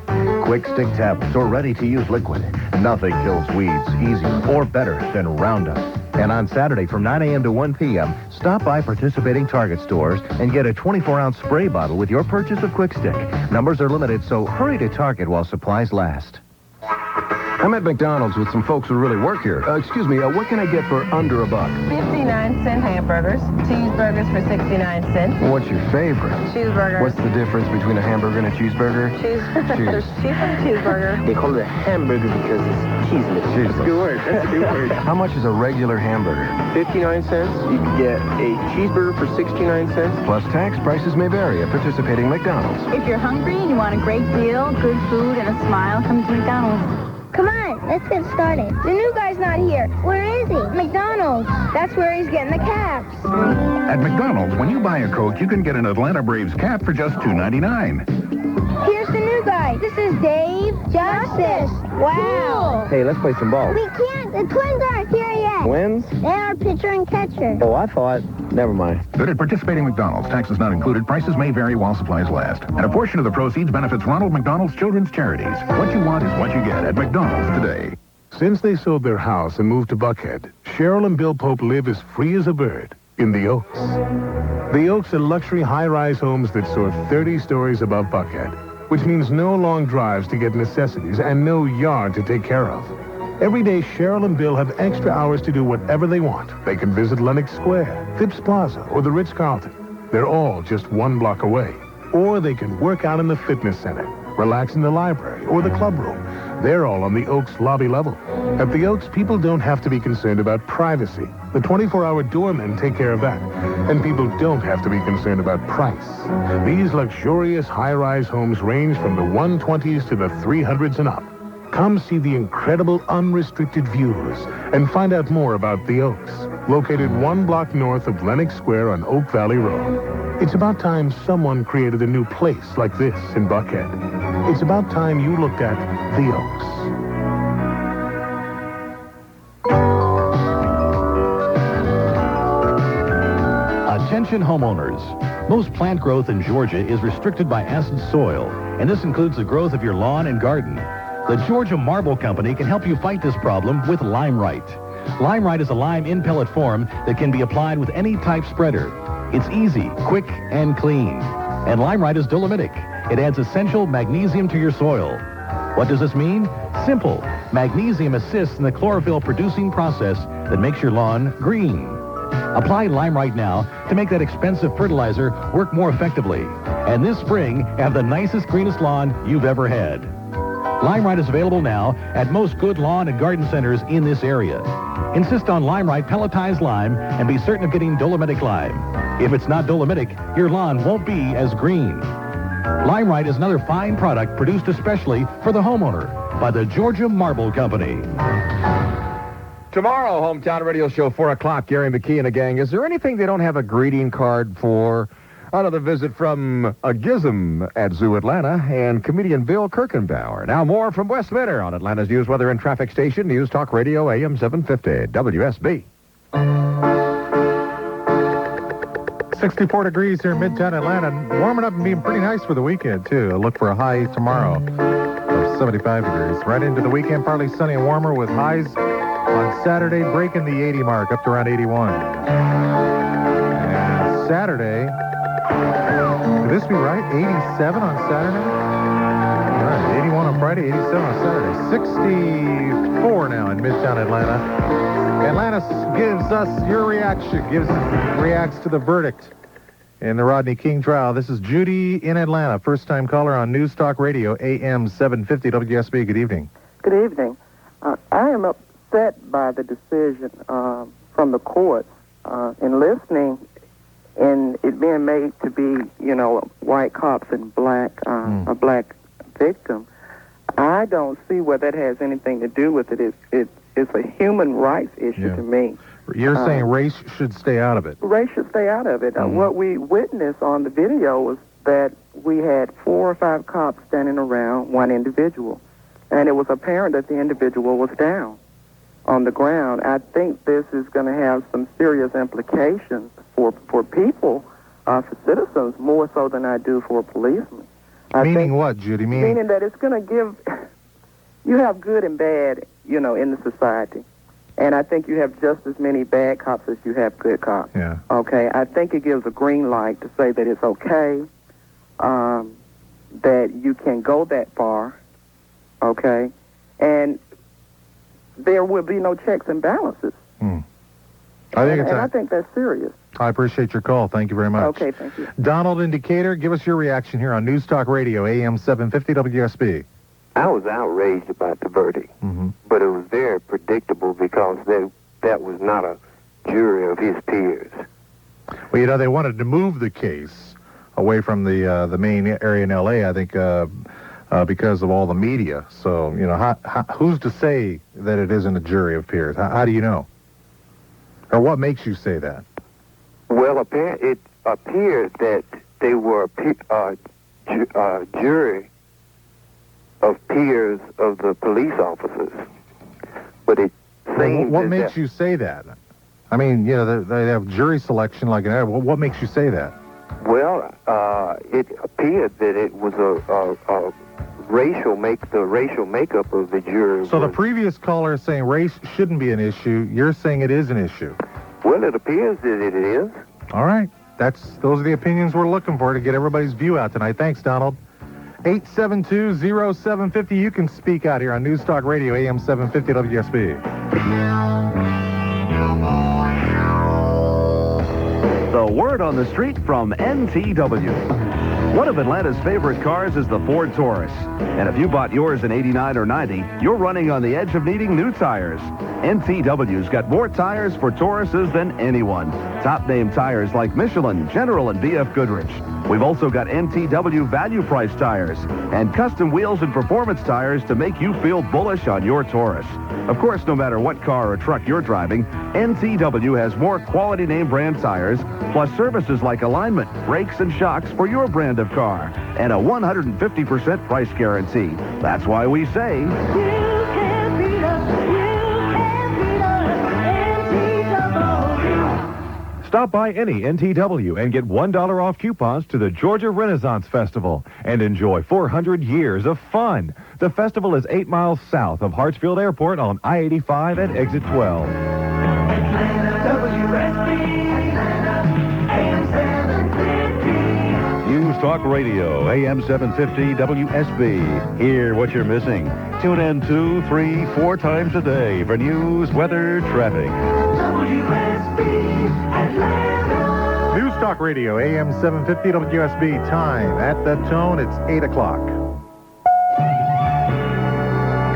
Quick Stick tablets or ready-to-use liquid. Nothing kills weeds easier or better than Roundup. And on Saturday from 9 a.m. to 1 p.m., stop by participating Target stores and get a 24-ounce spray bottle with your purchase of Quick Stick. Numbers are limited, so hurry to Target while supplies last. I'm at McDonald's with some folks who really work here. Excuse me, what can I get for under $1? 59-cent hamburgers, cheeseburgers for 69 cents. What's your favorite? Cheeseburger. What's the difference between a hamburger and a cheeseburger? Cheeseburger. Cheeseburger. They call it a hamburger because it's cheese in it. That's a good word. That's a good word. How much is a regular hamburger? 59 cents. You can get a cheeseburger for 69 cents. Plus tax, prices may vary at participating McDonald's. If you're hungry and you want a great deal, good food, and a smile, come to McDonald's. Come on, let's get started. The new guy's not here. Where is he? McDonald's. That's where he's getting the caps. At McDonald's, when you buy a Coke, you can get an Atlanta Braves cap for just $2.99. Here's the new guy. This is Dave Justice. Wow. Hey, let's play some ball. We can't. The Twins aren't here yet. Twins? They are pitcher and catcher. Oh, I thought. Never mind. Good at participating McDonald's. Taxes not included. Prices may vary while supplies last. And a portion of the proceeds benefits Ronald McDonald's Children's Charities. What you want is what you get at McDonald's today. Since they sold their house and moved to Buckhead, Cheryl and Bill Pope live as free as a bird in the Oaks. The Oaks are luxury high-rise homes that soar 30 stories above Buckhead, which means no long drives to get necessities and no yard to take care of. Every day, Cheryl and Bill have extra hours to do whatever they want. They can visit Lenox Square, Phipps Plaza, or the Ritz-Carlton. They're all just 1 block away. Or they can work out in the fitness center, relax in the library, or the club room. They're all on the Oaks lobby level. At the Oaks, people don't have to be concerned about privacy. The 24-hour doormen take care of that. And people don't have to be concerned about price. These luxurious high-rise homes range from the 120s to the 300s and up. Come see the incredible unrestricted views and find out more about the Oaks, located 1 block north of Lenox Square on Oak Valley Road. It's about time someone created a new place like this in Buckhead. It's about time you looked at the Oaks. Attention homeowners. Most plant growth in Georgia is restricted by acid soil, and this includes the growth of your lawn and garden. The Georgia Marble Company can help you fight this problem with Limeright. Limeright is a lime in pellet form that can be applied with any type spreader. It's easy, quick, and clean. And Limeright is dolomitic. It adds essential magnesium to your soil. What does this mean? Simple. Magnesium assists in the chlorophyll-producing process that makes your lawn green. Apply Limeright now to make that expensive fertilizer work more effectively. And this spring, have the nicest, greenest lawn you've ever had. Limeright is available now at most good lawn and garden centers in this area. Insist on Limeright pelletized lime and be certain of getting dolomitic lime. If it's not dolomitic, your lawn won't be as green. Limeright is another fine product produced especially for the homeowner by the Georgia Marble Company. Tomorrow, Hometown Radio Show, 4 o'clock, Gary McKee and a gang. Is there anything they don't have a greeting card for? Another visit from a Gizm at Zoo Atlanta and comedian Bill Kirkenbauer. Now more from Wes Minner on Atlanta's News, Weather, and Traffic Station, News Talk Radio, AM-750, WSB. 64 degrees here in Midtown Atlanta. Warming up and being pretty nice for the weekend, too. Look for a high tomorrow of 75 degrees. Right into the weekend, partly sunny and warmer with highs on Saturday breaking the 80 mark up to around 81. And Saturday, could this be right? 87 on Saturday? All right, 81 on Friday, 87 on Saturday. 64 now in Midtown Atlanta. Atlanta gives us your reaction, reacts to the verdict in the Rodney King trial. This is Judy in Atlanta, first-time caller on News Talk Radio, AM-750 WSB. Good evening. Good evening. I am upset by the decision from the court in listening and it being made to be, white cops and a black victim. I don't see where that has anything to do with it. It's a human rights issue to me. You're saying race should stay out of it. Race should stay out of it. What we witnessed on the video was that we had 4 or 5 cops standing around one individual, and it was apparent that the individual was down on the ground. I think this is going to have some serious implications for people, for citizens, more so than I do for a policeman. Meaning what, Judy? Meaning that it's going to give... You have good and bad, in the society. And I think you have just as many bad cops as you have good cops. Yeah. Okay? I think it gives a green light to say that it's okay, that you can go that far, okay? And there will be no checks and balances. I think that's serious. I appreciate your call. Thank you very much. Okay, thank you. Donald in Decatur, give us your reaction here on News Talk Radio, AM-750 WSB. I was outraged about the verdict, but it was very predictable because that was not a jury of his peers. Well, they wanted to move the case away from the main area in L.A., I think, because of all the media. So, who's to say that it isn't a jury of peers? How do you know? Or what makes you say that? Well, it appeared that they were a jury of peers of the police officers. But it seems what makes you say that? I mean, you know, they have jury selection like an. What makes you say that? Well, it appeared that it was a the racial makeup of the jury. So the previous caller is saying race shouldn't be an issue. You're saying it is an issue. Well, it appears that it is. All right. Those are the opinions we're looking for to get everybody's view out tonight. Thanks, Donald. 872-0750. You can speak out here on News Talk Radio, AM-750 WSB. The word on the street from NTW. One of Atlanta's favorite cars is the Ford Taurus. And if you bought yours in 89 or 90, you're running on the edge of needing new tires. NTW's got more tires for Tauruses than anyone. Top-name tires like Michelin, General, and BF Goodrich. We've also got NTW value price tires and custom wheels and performance tires to make you feel bullish on your Taurus. Of course, no matter what car or truck you're driving, NTW has more quality name brand tires, plus services like alignment, brakes, and shocks for your brand of car, and a 150% price guarantee. That's why we say... Stop by any NTW and get $1 off coupons to the Georgia Renaissance Festival and enjoy 400 years of fun. The festival is 8 miles south of Hartsfield Airport on I-85 at Exit 12. News Talk Radio, AM-750 WSB. Hear what you're missing. Tune in 2, 3, 4 times a day for news, weather, traffic. News Talk Radio, AM-750 WSB. Time at the tone, it's 8 o'clock.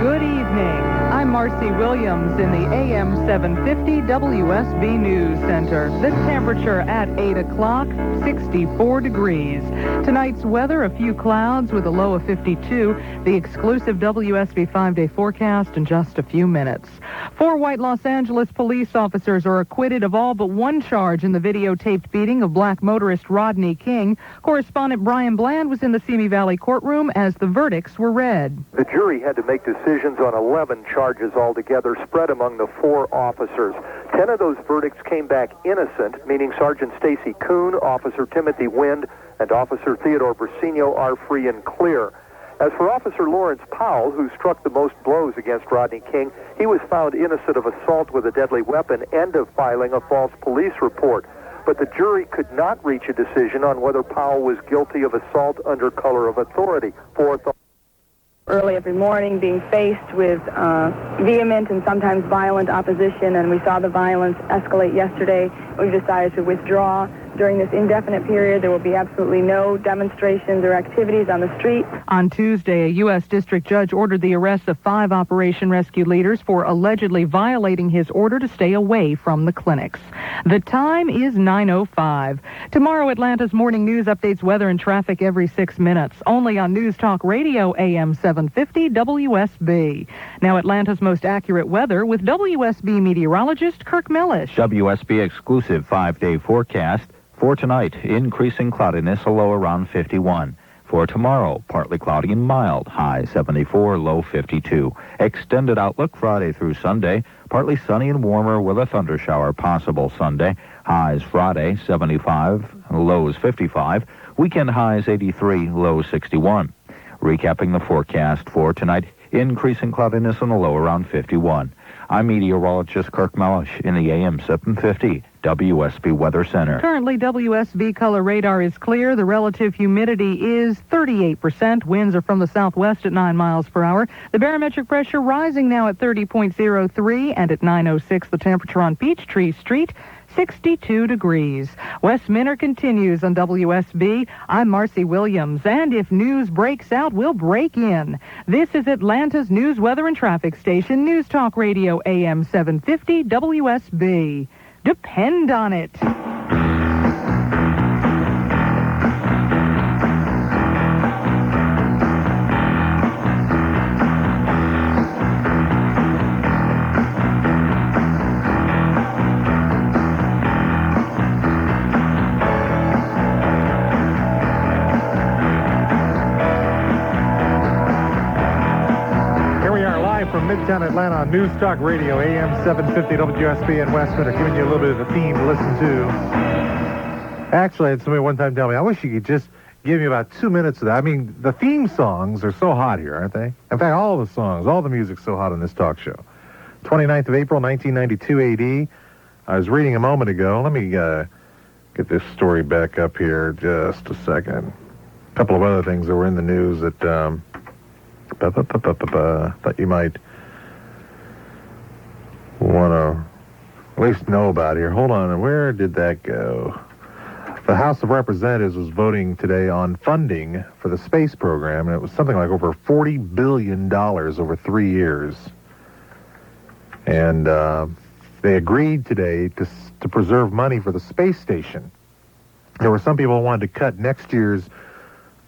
Good evening. I'm Marcy Williams in the AM-750 WSB News Center. The temperature at 8 o'clock, 64 degrees. Tonight's weather, a few clouds with a low of 52. The exclusive WSB 5-day forecast in just a few minutes. 4 white Los Angeles police officers are acquitted of all but one charge in the videotaped beating of black motorist Rodney King. Correspondent Brian Bland was in the Simi Valley courtroom as the verdicts were read. The jury had to make decisions on 11 charges altogether spread among the 4 officers. 10 of those verdicts came back innocent, meaning Sergeant Stacy Kuhn, Officer Timothy Wind, and Officer Theodore Brasino are free and clear. As for Officer Lawrence Powell, who struck the most blows against Rodney King, he was found innocent of assault with a deadly weapon and of filing a false police report. But the jury could not reach a decision on whether Powell was guilty of assault under color of authority. Early every morning being faced with vehement and sometimes violent opposition, and we saw the violence escalate yesterday. We've decided to withdraw. During this indefinite period, there will be absolutely no demonstrations or activities on the street. On Tuesday, a U.S. district judge ordered the arrest of 5 Operation Rescue leaders for allegedly violating his order to stay away from the clinics. The time is 9:05. Tomorrow, Atlanta's morning news updates weather and traffic every 6 minutes, only on News Talk Radio, AM-750 WSB. Now, Atlanta's most accurate weather with WSB meteorologist Kirk Mellish. WSB exclusive 5-day forecast. For tonight, increasing cloudiness, a low around 51. For tomorrow, partly cloudy and mild, high 74, low 52. Extended outlook Friday through Sunday, partly sunny and warmer with a thundershower possible Sunday. Highs Friday, 75, lows 55. Weekend highs 83, low 61. Recapping the forecast for tonight, increasing cloudiness and a low around 51. I'm meteorologist Kirk Mellish in the AM-750 WSB Weather Center. Currently, WSB color radar is clear. The relative humidity is 38%. Winds are from the southwest at 9 miles per hour. The barometric pressure rising now at 30.03, and at 9:06, the temperature on Peachtree Street, 62 degrees. Wes Minner continues on WSB. I'm Marcy Williams, and if news breaks out, we'll break in. This is Atlanta's news, weather, and traffic station, News Talk Radio, AM-750 WSB. Depend on it. downtown Atlanta on News Talk Radio, AM-750 WSB in Westminster, giving you a little bit of a theme to listen to. Actually, I had somebody one time tell me, I wish you could just give me about 2 minutes of that. I mean, the theme songs are so hot here, aren't they? In fact, all the songs, all the music's so hot on this talk show. 29th of April, 1992 AD. I was reading a moment ago. Let me get this story back up here just a second. A couple of other things that were in the news that thought you might want to at least know about here. Hold on, where did that go? The House of Representatives was voting today on funding for the space program, and it was something like over $40 billion over 3 years. And they agreed today to preserve money for the space station. There were some people who wanted to cut next year's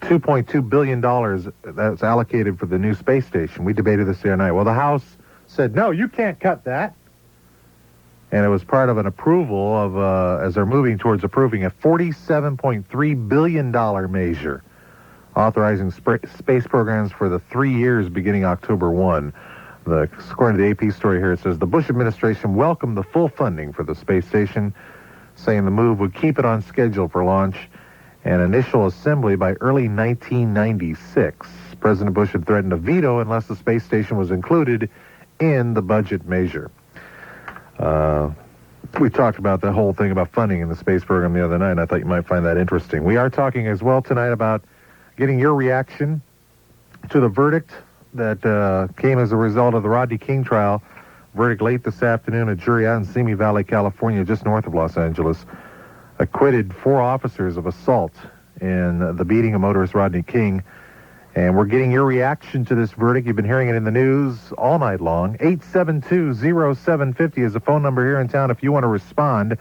$2.2 billion that's allocated for the new space station. We debated this the other night. Well, the House said, no, you can't cut that. And it was part of an approval of, as they're moving towards approving a $47.3 billion measure, authorizing space programs for the 3 years beginning October 1. According to the AP story here, it says the Bush administration welcomed the full funding for the space station, saying the move would keep it on schedule for launch and initial assembly by early 1996. President Bush had threatened a veto unless the space station was included in the budget measure. We talked about the whole thing about funding in the space program the other night, and I thought you might find that interesting. We are talking as well tonight about getting your reaction to the verdict that came as a result of the Rodney King trial. Verdict late this afternoon. A jury out in Simi Valley, California, just north of Los Angeles, acquitted 4 officers of assault in the beating of motorist Rodney King. And we're getting your reaction to this verdict. You've been hearing it in the news all night long. 872-0750 is the phone number here in town if you want to respond.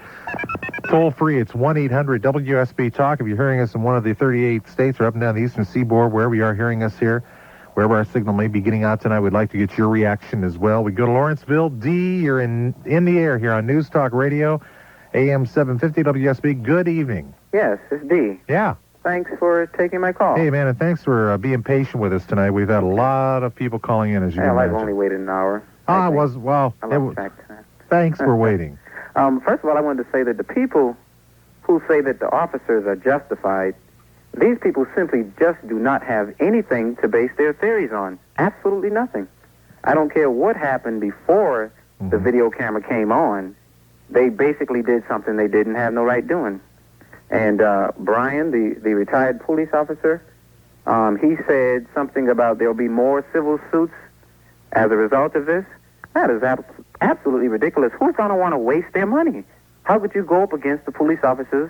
Toll free, it's 1-800-WSB-TALK. If you're hearing us in one of the 38 states or up and down the eastern seaboard, wherever you are hearing us here, wherever our signal may be getting out tonight, we'd like to get your reaction as well. We go to Lawrenceville. D, you're in the air here on News Talk Radio, AM-750 WSB. Good evening. Yes, it's D. Yeah. Thanks for taking my call. Hey, man, and thanks for being patient with us tonight. We've had a lot of people calling in, as you can I've imagine. only waited an hour. Thanks for waiting. First of all, I wanted to say that the people who say that the officers are justified, these people simply just do not have anything to base their theories on. Absolutely nothing. I don't care what happened before the video camera came on. They basically did something they didn't have no right doing. And Brian, the retired police officer, he said something about there'll be more civil suits as a result of this. That is absolutely ridiculous. Who's going to want to waste their money? How could you go up against the police officers,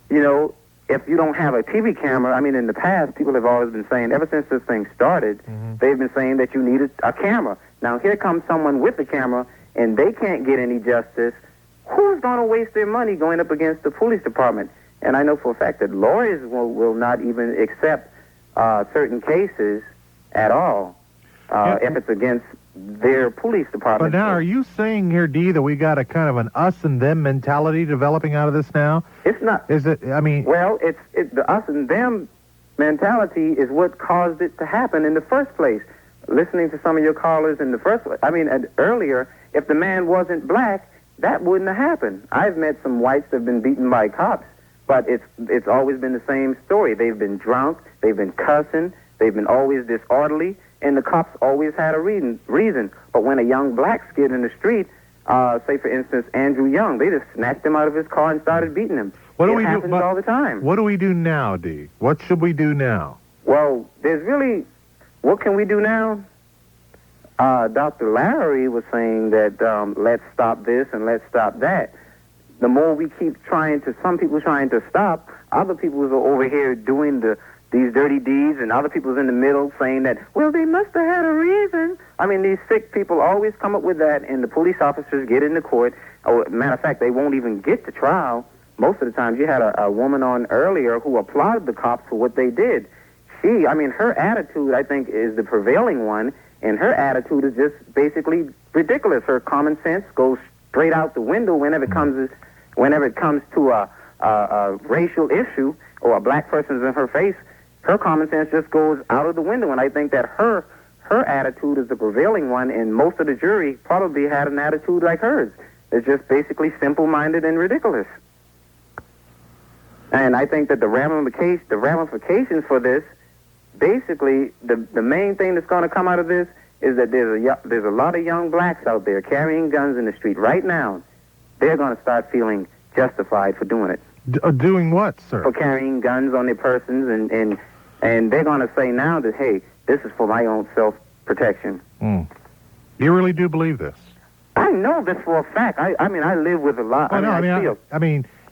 if you don't have a TV camera? I mean, in the past, people have always been saying, ever since this thing started, they've been saying that you needed a camera. Now, here comes someone with the camera, and they can't get any justice. Who's going to waste their money going up against the police department? And I know for a fact that lawyers will not even accept certain cases at all if it's against their police department. But now, are you saying here, D, that we got a kind of an us and them mentality developing out of this now? It's not. Is it? I mean, well, it's the us and them mentality is what caused it to happen in the first place. Listening to some of your callers in the first place, earlier, if the man wasn't black, that wouldn't have happened. I've met some whites that have been beaten by cops. But it's always been the same story. They've been drunk, they've been cussing, they've been always disorderly, and the cops always had a reason. But when a young black kid in the street, say for instance Andrew Young, they just snatched him out of his car and started beating him. It happens all the time. What do we do now, D? What should we do now? Well, what can we do now? Dr. Larry was saying that let's stop this and let's stop that. The more we keep some people trying to stop, other people are over here doing these dirty deeds, and other people's in the middle saying that, well, they must have had a reason. I mean, these sick people always come up with that, and the police officers get into court. Matter of fact, they won't even get to trial. Most of the time, you had a woman on earlier who applauded the cops for what they did. Her attitude, I think, is the prevailing one, and her attitude is just basically ridiculous. Her common sense goes straight out the window whenever it comes to a racial issue or a black person's in her face. Her common sense just goes out of the window, and I think that her her attitude is the prevailing one, and most of the jury probably had an attitude like hers. It's just basically simple-minded and ridiculous. And I think that the ramifications for this, basically, the main thing that's going to come out of this is that there's a lot of young blacks out there carrying guns in the street right now. They're going to start feeling justified for doing it. Doing what, sir? For carrying guns on their persons, and they're going to say now that, hey, this is for my own self-protection. You really do believe this? I know this for a fact. I mean, I live with a lot.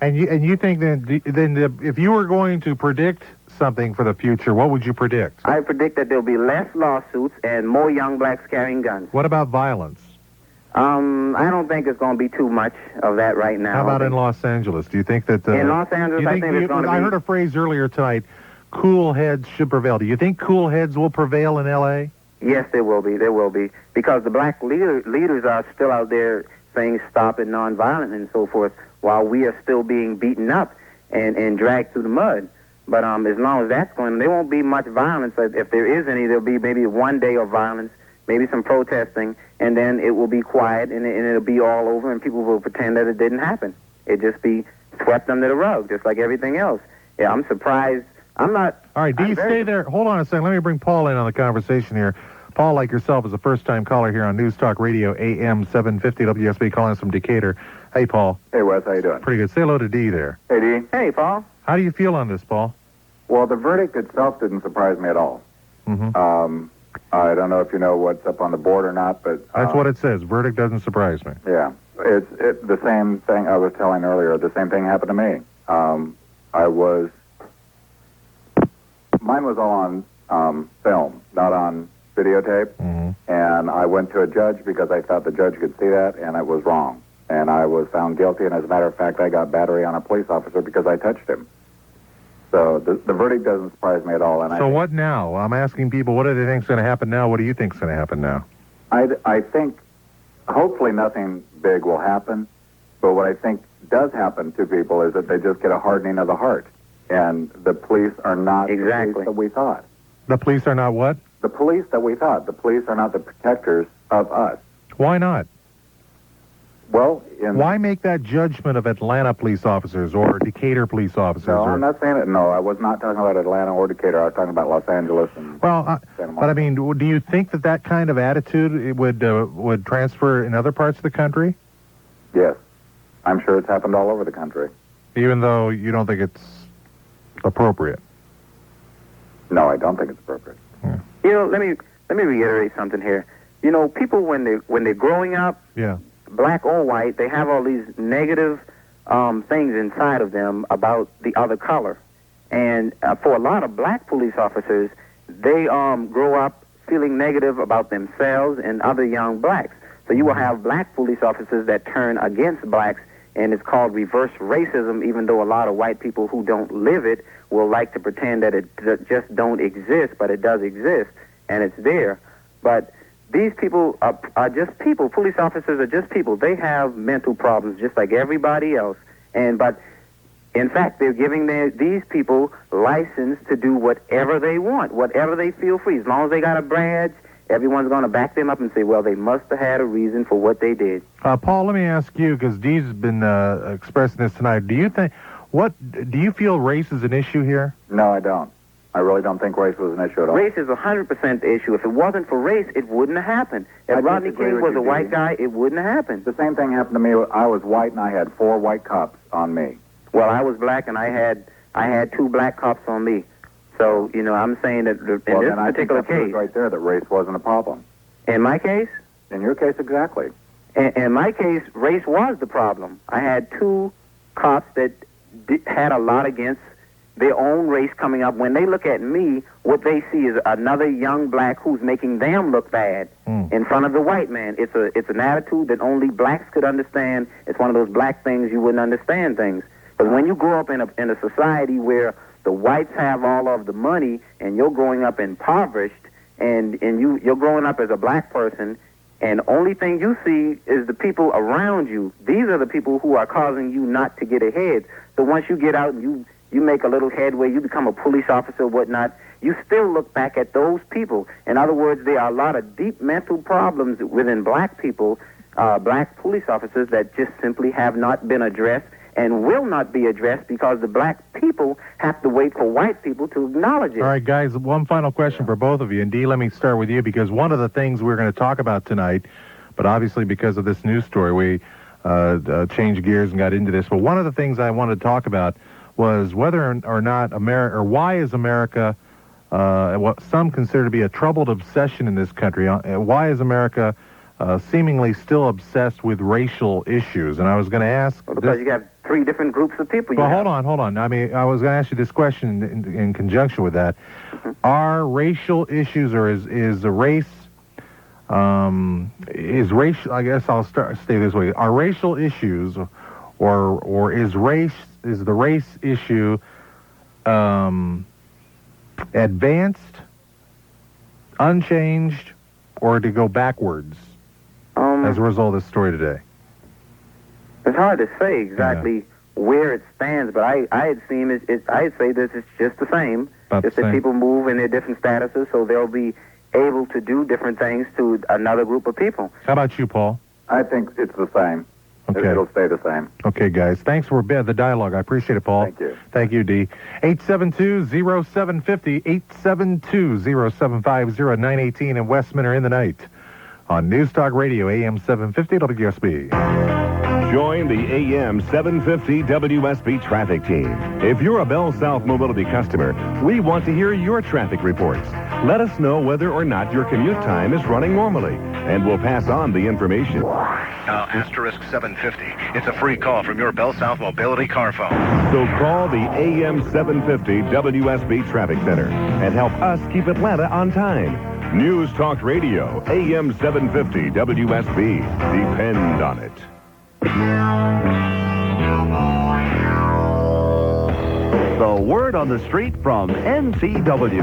And you think then if you were going to predict something for the future, what would you predict? I predict that there'll be less lawsuits and more young blacks carrying guns. What about violence? I don't think it's going to be too much of that right now. How about in Los Angeles? Do you think that... in Los Angeles, I think it's going to be... I heard a phrase earlier tonight, cool heads should prevail. Do you think cool heads will prevail in L.A.? Yes, there will be. There will be. Because the black leaders are still out there saying stop it, nonviolent, and so forth, while we are still being beaten up and dragged through the mud. But as long as that's going, there won't be much violence. If there is any, there'll be maybe one day of violence, maybe some protesting, and then it will be quiet, and it'll be all over, and people will pretend that it didn't happen. It'll just be swept under the rug, just like everything else. Yeah, I'm surprised. I'm not... All right, stay there. Hold on a second. Let me bring Paul in on the conversation here. Paul, like yourself, is a first-time caller here on News Talk Radio, AM-750, WSB, calling us from Decatur. Hey, Paul. Hey, Wes. How you doing? Pretty good. Say hello to Dee there. Hey, Dee. Hey, Paul. How do you feel on this, Paul? Well, the verdict itself didn't surprise me at all. I don't know if you know what's up on the board or not, but... That's what it says. Verdict doesn't surprise me. Yeah. It's the same thing I was telling earlier. The same thing happened to me. Mine was all on film, not on videotape. And I went to a judge because I thought the judge could see that, and I was wrong. And I was found guilty, and as a matter of fact, I got battery on a police officer because I touched him. So the verdict doesn't surprise me at all. And so what now? I'm asking people, what do they think is going to happen now? What do you think is going to happen now? I think hopefully nothing big will happen, but what I think does happen to people is that they just get a hardening of the heart, and the police are not the police that we thought. The police are not what? The police that we thought. The police are not the protectors of us. Why not? Well, why make that judgment of Atlanta police officers or Decatur police officers? No, I'm not saying it. No, I was not talking about Atlanta or Decatur. I was talking about Los Angeles and but I mean, do you think that kind of attitude would transfer in other parts of the country? Yes, I'm sure it's happened all over the country. Even though you don't think it's appropriate? No, I don't think it's appropriate. You know, let me reiterate something here. You know, people when they're growing up, black or white, they have all these negative things inside of them about the other color. And for a lot of black police officers, they grow up feeling negative about themselves and other young blacks. So you will have black police officers that turn against blacks, and it's called reverse racism, even though a lot of white people who don't live it will like to pretend that it just don't exist, but it does exist, and it's there. But these people are just people. Police officers are just people. They have mental problems just like everybody else. But in fact, they're giving these people license to do whatever they want, whatever they feel free. As long as they got a badge, everyone's going to back them up and say, well, they must have had a reason for what they did. Paul, let me ask you, because Dee's been expressing this tonight. Do you feel race is an issue here? No, I don't. I really don't think race was an issue at all. Race is 100% the issue. If it wasn't for race, it wouldn't have happened. If Rodney King was a white guy, it wouldn't have happened. The same thing happened to me. I was white, and I had 4 white cops on me. Well, I was black, and I had 2 black cops on me. So, you know, I'm saying that in this particular case... right there that race wasn't a problem. In my case? In your case, exactly. In my case, race was the problem. I had 2 cops that had a lot against their own race coming up. When they look at me, what they see is another young black who's making them look bad in front of the white man. It's an attitude that only blacks could understand. It's one of those black things you wouldn't understand things. But when you grow up in a society where the whites have all of the money and you're growing up impoverished and you're growing up as a black person, and the only thing you see is the people around you. These are the people who are causing you not to get ahead. So once you get out and you make a little headway, you become a police officer or whatnot, you still look back at those people. In other words, there are a lot of deep mental problems within black people, black police officers, that just simply have not been addressed and will not be addressed because the black people have to wait for white people to acknowledge it. All right, guys, one final question for both of you. And Dee, let me start with you, because one of the things we're going to talk about tonight, but obviously because of this news story, we changed gears and got into this. But one of the things I wanted to talk about was whether or not America, or why is America, what some consider to be a troubled obsession in this country, why is America seemingly still obsessed with racial issues? And I was going to ask... Well, because you have three different groups of people. Well, hold on. I mean, I was going to ask you this question in conjunction with that. Are racial issues, or is the race... is racial... I guess I'll stay this way. Are racial issues, or is the race issue advanced, unchanged, or to go backwards as a result of this story today? It's hard to say exactly where it stands, but I'd say that it's just the same. Just that people move in their different statuses, so they'll be able to do different things to another group of people. How about you, Paul? I think it's the same. Okay. It'll stay the same. Okay, guys. Thanks for the dialogue. I appreciate it, Paul. Thank you. Thank you, Dee. 872-0750, 872-0750, 918 in Westminster in the night on News Talk Radio, AM-750 WSB. Join the AM-750 WSB traffic team. If you're a Bell South Mobility customer, we want to hear your traffic reports. Let us know whether or not your commute time is running normally, and we'll pass on the information. Asterisk 750. It's a free call from your Bell South Mobility car phone. So call the AM-750 WSB Traffic Center and help us keep Atlanta on time. News Talk Radio, AM-750 WSB. Depend on it. The word on the street from NTW.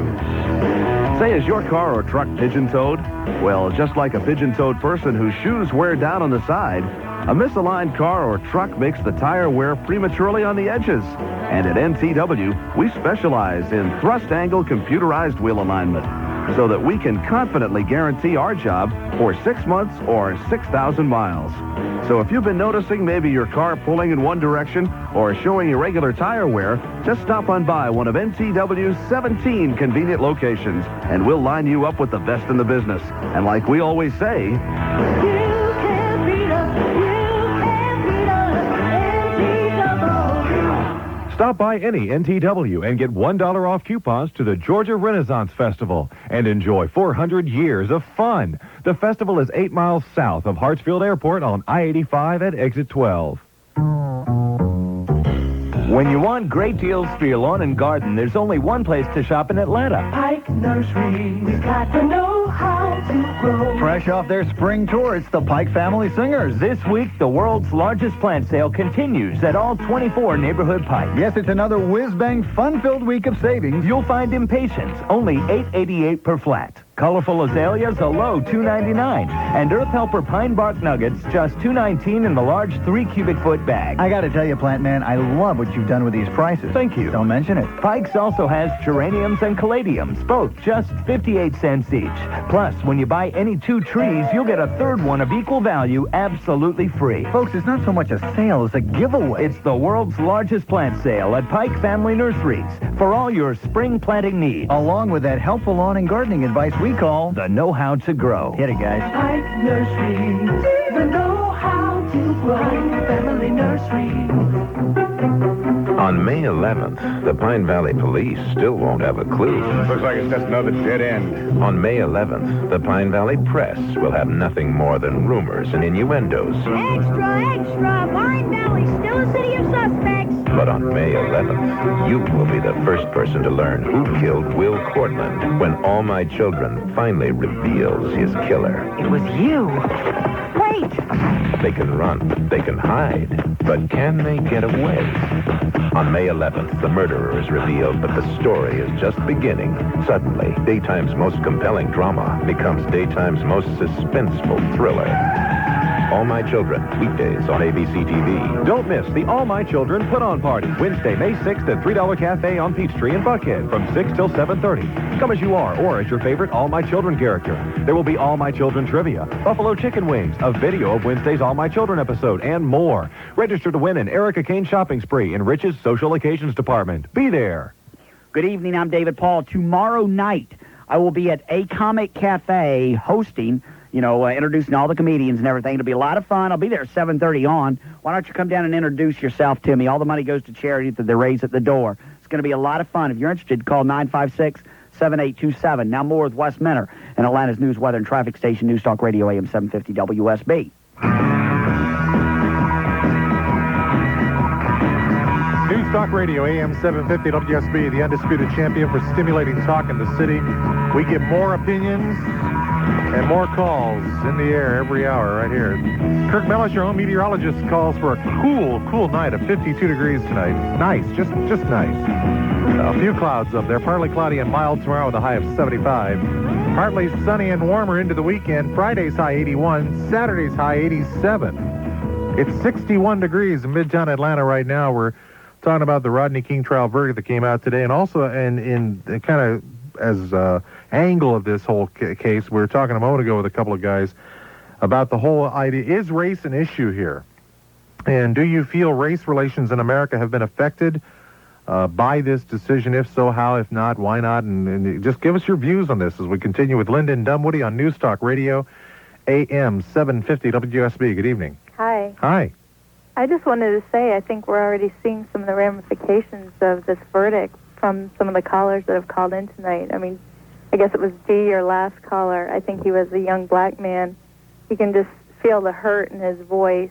Say, is your car or truck pigeon-toed? Well, just like a pigeon-toed person whose shoes wear down on the side, a misaligned car or truck makes the tire wear prematurely on the edges. And at NTW, we specialize in thrust angle computerized wheel alignment, so that we can confidently guarantee our job for 6 months or 6,000 miles. So if you've been noticing maybe your car pulling in one direction or showing irregular tire wear, just stop on by one of NTW's 17 convenient locations, and we'll line you up with the best in the business. And like we always say... Stop by any NTW and get $1 off coupons to the Georgia Renaissance Festival and enjoy 400 years of fun. The festival is 8 miles south of Hartsfield Airport on I-85 at exit 12. When you want great deals for your lawn and garden, there's only one place to shop in Atlanta. Pike Nursery. We've got to know how to grow. Fresh off their spring tour, it's the Pike Family Singers. This week, the world's largest plant sale continues at all 24 neighborhood Pikes. Yes, it's another whiz-bang, fun-filled week of savings. You'll find impatiens, only $8.88 per flat. Colorful azaleas, a low $2.99. And Earth Helper pine bark nuggets, just $2.19 in the large 3 cubic foot bag. I gotta tell you, Plant Man, I love what you've done with these prices. Thank you. Don't mention it. Pikes also has geraniums and caladiums, both just 58 cents each. Plus, when you buy any 2 trees, you'll get a third one of equal value absolutely free. Folks, it's not so much a sale, it's a giveaway. It's the world's largest plant sale at Pike Family Nurseries for all your spring planting needs. Along with that helpful lawn and gardening advice we call the know-how to grow. Hit it, guys. Pike Nursery, the know-how to grow. Pike Family Nursery. On May 11th, the Pine Valley Police still won't have a clue. Looks like it's just another dead end. On May 11th, the Pine Valley Press will have nothing more than rumors and innuendos. Extra, extra! Pine Valley, still a city of suspects. But on May 11th, you will be the first person to learn who killed Will Cortland when All My Children finally reveals his killer. It was you. Wait! They can run, they can hide, but can they get away? On May 11th, the murderer is revealed, but the story is just beginning. Suddenly, daytime's most compelling drama becomes daytime's most suspenseful thriller. All My Children, weekdays on ABC TV. Don't miss the All My Children Put-On Party, Wednesday, May 6th at $3 Cafe on Peachtree in Buckhead from 6 till 7:30. Come as you are or as your favorite All My Children character. There will be All My Children trivia, buffalo chicken wings, a video of Wednesday's All My Children episode, and more. Register to win an Erica Kane shopping spree in Rich's Social Occasions Department. Be there. Good evening, I'm David Paul. Tomorrow night, I will be at A Comic Cafe hosting, introducing all the comedians and everything. It'll be a lot of fun. I'll be there at 7:30 on. Why don't you come down and introduce yourself to me? All the money goes to charity that they raise at the door. It's going to be a lot of fun. If you're interested, call 956-7827. Now more with Wes Minner and Atlanta's news, weather, and traffic station, News Talk Radio, AM-750 WSB. News Talk Radio, AM-750 WSB, the undisputed champion for stimulating talk in the city. We get more opinions and more calls in the air every hour right here. Kirk Mellish, your home meteorologist, calls for a cool night of 52 degrees tonight. Nice, just nice. A few clouds up there, partly cloudy and mild tomorrow with a high of 75. Partly sunny and warmer into the weekend. Friday's high 81, Saturday's high 87. It's 61 degrees in Midtown Atlanta right now. We're talking about the Rodney King trial verdict that came out today, and also in kind of as angle of this whole case, we were talking a moment ago with a couple of guys about the whole idea, is race an issue here? And do you feel race relations in America have been affected by this decision? If so, how? If not, why not? And just give us your views on this as we continue with Lyndon Dunwoody on News Talk Radio, AM-750 WSB. Good evening. Hi. Hi. I just wanted to say I think we're already seeing some of the ramifications of this verdict from some of the callers that have called in tonight. I mean, I guess it was D, your last caller. I think he was a young black man. You can just feel the hurt in his voice,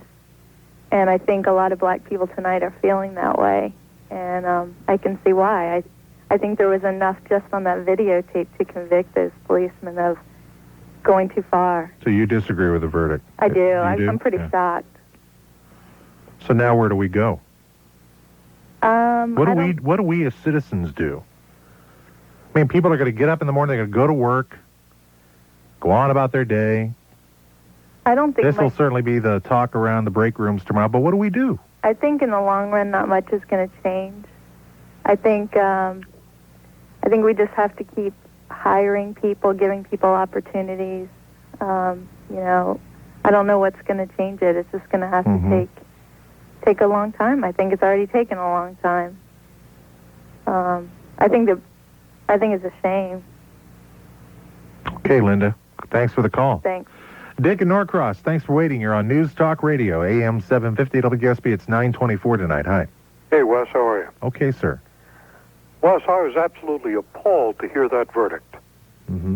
and I think a lot of black people tonight are feeling that way, and I can see why. I think there was enough just on that videotape to convict this policeman of going too far. So you disagree with the verdict? I do. You I'm pretty Yeah. shocked. So now where do we go? What do we as citizens do? I mean, people are going to get up in the morning, they're going to go to work, go on about their day. I don't think This will certainly be the talk around the break rooms tomorrow, but what do we do? I think in the long run, not much is going to change. I think we just have to keep hiring people, giving people opportunities. I don't know what's going to change it. It's just going to have to take a long time. I think it's already taken a long time. I think it's a shame. Okay, Linda. Thanks for the call. Thanks. Dick and Norcross, thanks for waiting. You're on News Talk Radio, AM-750 WSB. It's 9:24 tonight. Hi. Hey, Wes, how are you? Okay, sir. Wes, I was absolutely appalled to hear that verdict.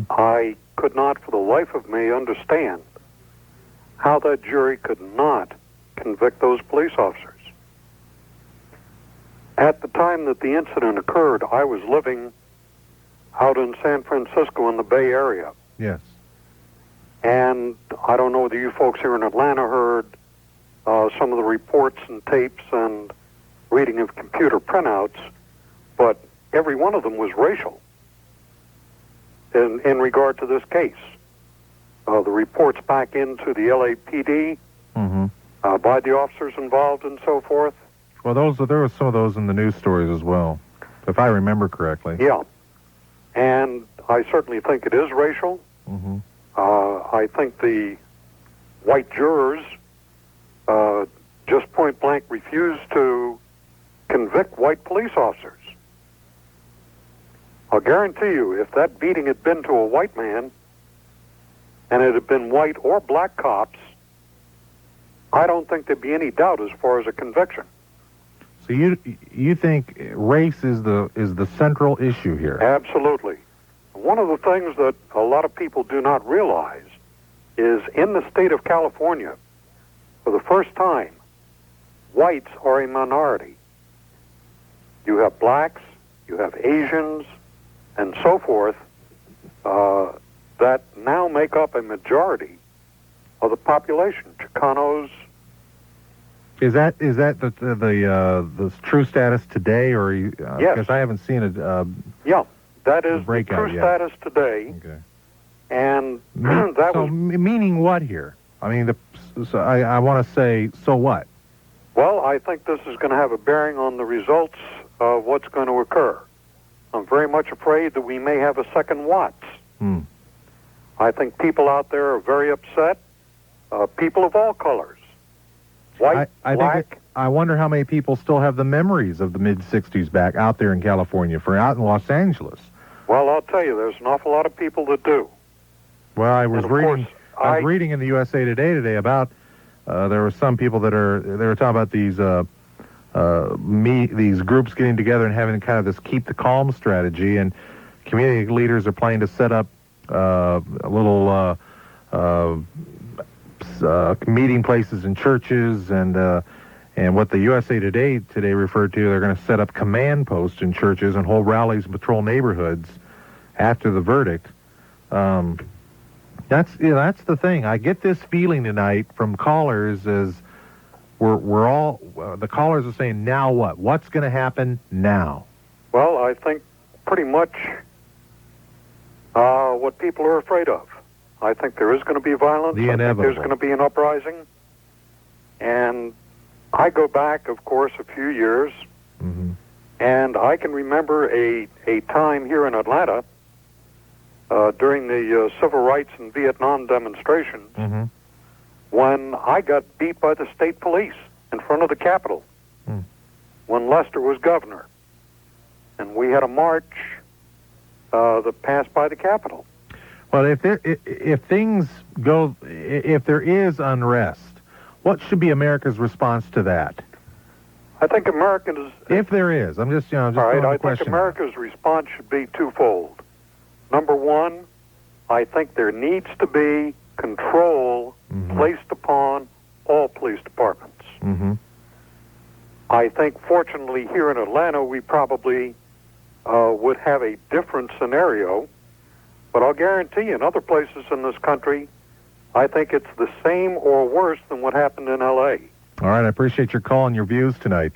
I could not for the life of me understand how that jury could not convict those police officers. At the time that the incident occurred, I was living out in San Francisco in the Bay Area. Yes. And I don't know whether you folks here in Atlanta heard some of the reports and tapes and reading of computer printouts, but every one of them was racial in regard to this case. The reports back into the LAPD by the officers involved and so forth. Well, there were some of those in the news stories as well, if I remember correctly. Yeah. And I certainly think it is racial. I think the white jurors just point blank refused to convict white police officers. I'll guarantee you, if that beating had been to a white man, and it had been white or black cops, I don't think there'd be any doubt as far as a conviction. So you think race is the central issue here? Absolutely. One of the things that a lot of people do not realize is in the state of California, for the first time, whites are a minority. You have blacks, you have Asians, and so forth, that now make up a majority of the population. Chicanos. Is that the true status today, or Yes. Because I haven't seen it. Yeah, that is the breakout true yet. status today. Okay. And Meaning what here? I mean, So I want to say, so what? Well, I think this is going to have a bearing on the results of what's going to occur. I'm very much afraid that we may have a second Watts. I think people out there are very upset. People of all colors. White, black. I wonder how many people still have the memories of the mid-'60s back out there in California, out in Los Angeles. Well, I'll tell you, there's an awful lot of people that do. Well, I was reading in the USA Today about there were some people they were talking about these groups getting together and having kind of this keep the calm strategy, and community leaders are planning to set up little meeting places in churches, and what the USA Today referred to, they're going to set up command posts in churches and hold rallies and patrol neighborhoods after the verdict. That's the thing. I get this feeling tonight from callers as we're all the callers are saying, now what? What's going to happen now? Well, I think pretty much what people are afraid of. I think there is going to be violence. The inevitable. I think there's going to be an uprising. And I go back, of course, a few years, and I can remember a time here in Atlanta during the civil rights and Vietnam demonstrations when I got beat by the state police in front of the Capitol when Lester was governor. And we had a march that passed by the Capitol. Well, if there is unrest, what should be America's response to that? I think Americans... If there is, I'm just all right, I think America's response should be twofold. Number one, I think there needs to be control placed upon all police departments. I think, fortunately, here in Atlanta, we probably would have a different scenario, but I'll guarantee you in other places in this country, I think it's the same or worse than what happened in L.A. All right, I appreciate your call and your views tonight.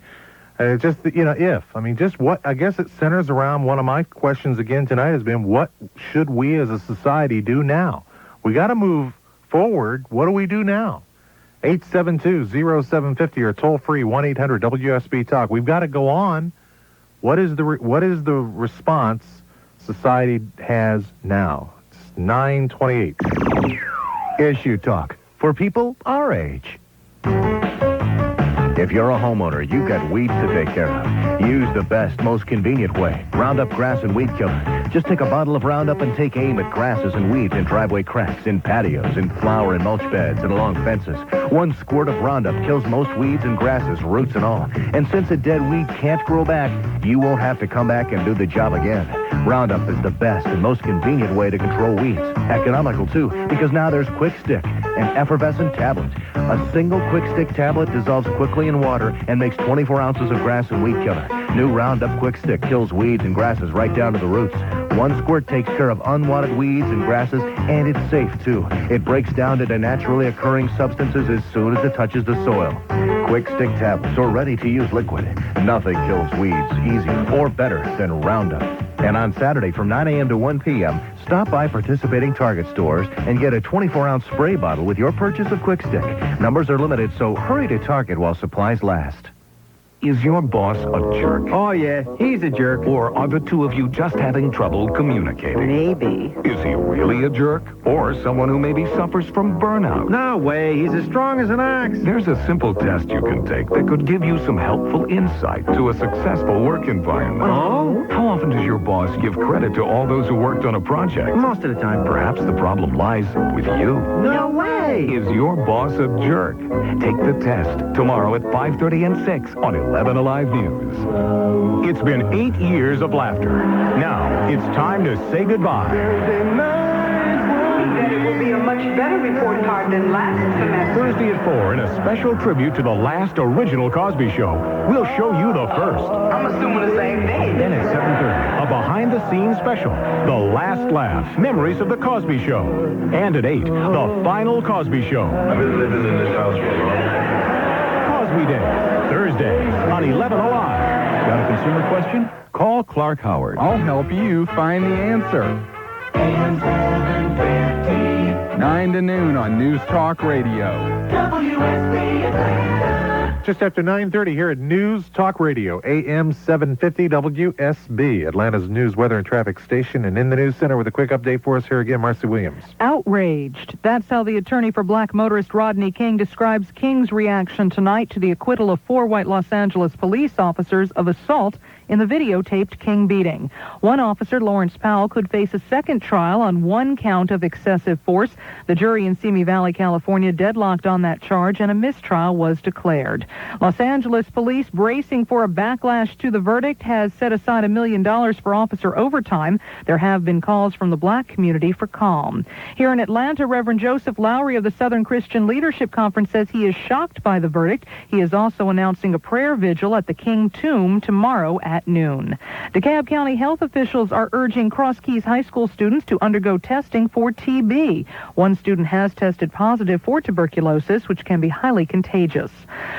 I guess it centers around one of my questions again tonight has been, what should we as a society do now? We got to move forward. What do we do now? 872-0750 or toll-free 1-800-WSB-TALK. We've got to go on. What is the response society has now? It's 9:28. Issue Talk for people our age. If you're a homeowner, you've got weeds to take care of. Use the best, most convenient way. Roundup Grass and Weed Killer. Just take a bottle of Roundup and take aim at grasses and weeds in driveway cracks, in patios, in flower and mulch beds, and along fences. One squirt of Roundup kills most weeds and grasses, roots and all. And since a dead weed can't grow back, you won't have to come back and do the job again. Roundup is the best and most convenient way to control weeds. Economical, too, because now there's Quick Stick, an effervescent tablet. A single Quick Stick tablet dissolves quickly in water and makes 24 ounces of grass and weed killer. New Roundup Quick Stick kills weeds and grasses right down to the roots. One squirt takes care of unwanted weeds and grasses, and it's safe, too. It breaks down into naturally occurring substances as soon as it touches the soil. Quick Stick tablets or ready-to-use liquid. Nothing kills weeds easier or better than Roundup. And on Saturday from 9 a.m. to 1 p.m., stop by participating Target stores and get a 24-ounce spray bottle with your purchase of Quick Stick. Numbers are limited, so hurry to Target while supplies last. Is your boss a jerk? Oh, yeah, he's a jerk. Or are the two of you just having trouble communicating? Maybe. Is he really a jerk? Or someone who maybe suffers from burnout? No way, he's as strong as an ox. There's a simple test you can take that could give you some helpful insight to a successful work environment. Oh? How often does your boss give credit to all those who worked on a project? Most of the time. Perhaps the problem lies with you. No way! Is your boss a jerk? Take the test tomorrow at 5:30 and 6 on 11 Alive News. It's been 8 years of laughter. Now, it's time to say goodbye. That it will be a much better report card than last semester. Thursday at 4 in a special tribute to the last original Cosby Show. We'll show you the first. I'm assuming the same thing. Then at 7:30, a behind-the-scenes special, The Last Laugh, Memories of the Cosby Show. And at 8, the final Cosby Show. I've been living in this house for a long time. Cosby Day, Thursday on 11 Alive. Got a consumer question? Call Clark Howard. I'll help you find the answer. AM-750. 9 to noon on News Talk Radio. WSB Atlanta. Just after 9:30 here at News Talk Radio, AM-750 WSB, Atlanta's news, weather, and traffic station. And in the news center with a quick update for us here again, Marcy Williams. Outraged. That's how the attorney for black motorist Rodney King describes King's reaction tonight to the acquittal of 4 white Los Angeles police officers of assault in the videotaped King beating. One officer, Lawrence Powell, could face a second trial on 1 count of excessive force. The jury in Simi Valley, California, deadlocked on that charge, and a mistrial was declared. Los Angeles police, bracing for a backlash to the verdict, has set aside $1 million for officer overtime. There have been calls from the black community for calm. Here in Atlanta, Reverend Joseph Lowry of the Southern Christian Leadership Conference says he is shocked by the verdict. He is also announcing a prayer vigil at the King tomb tomorrow at noon. DeKalb County health officials are urging Cross Keys High School students to undergo testing for TB. One student has tested positive for tuberculosis, which can be highly contagious.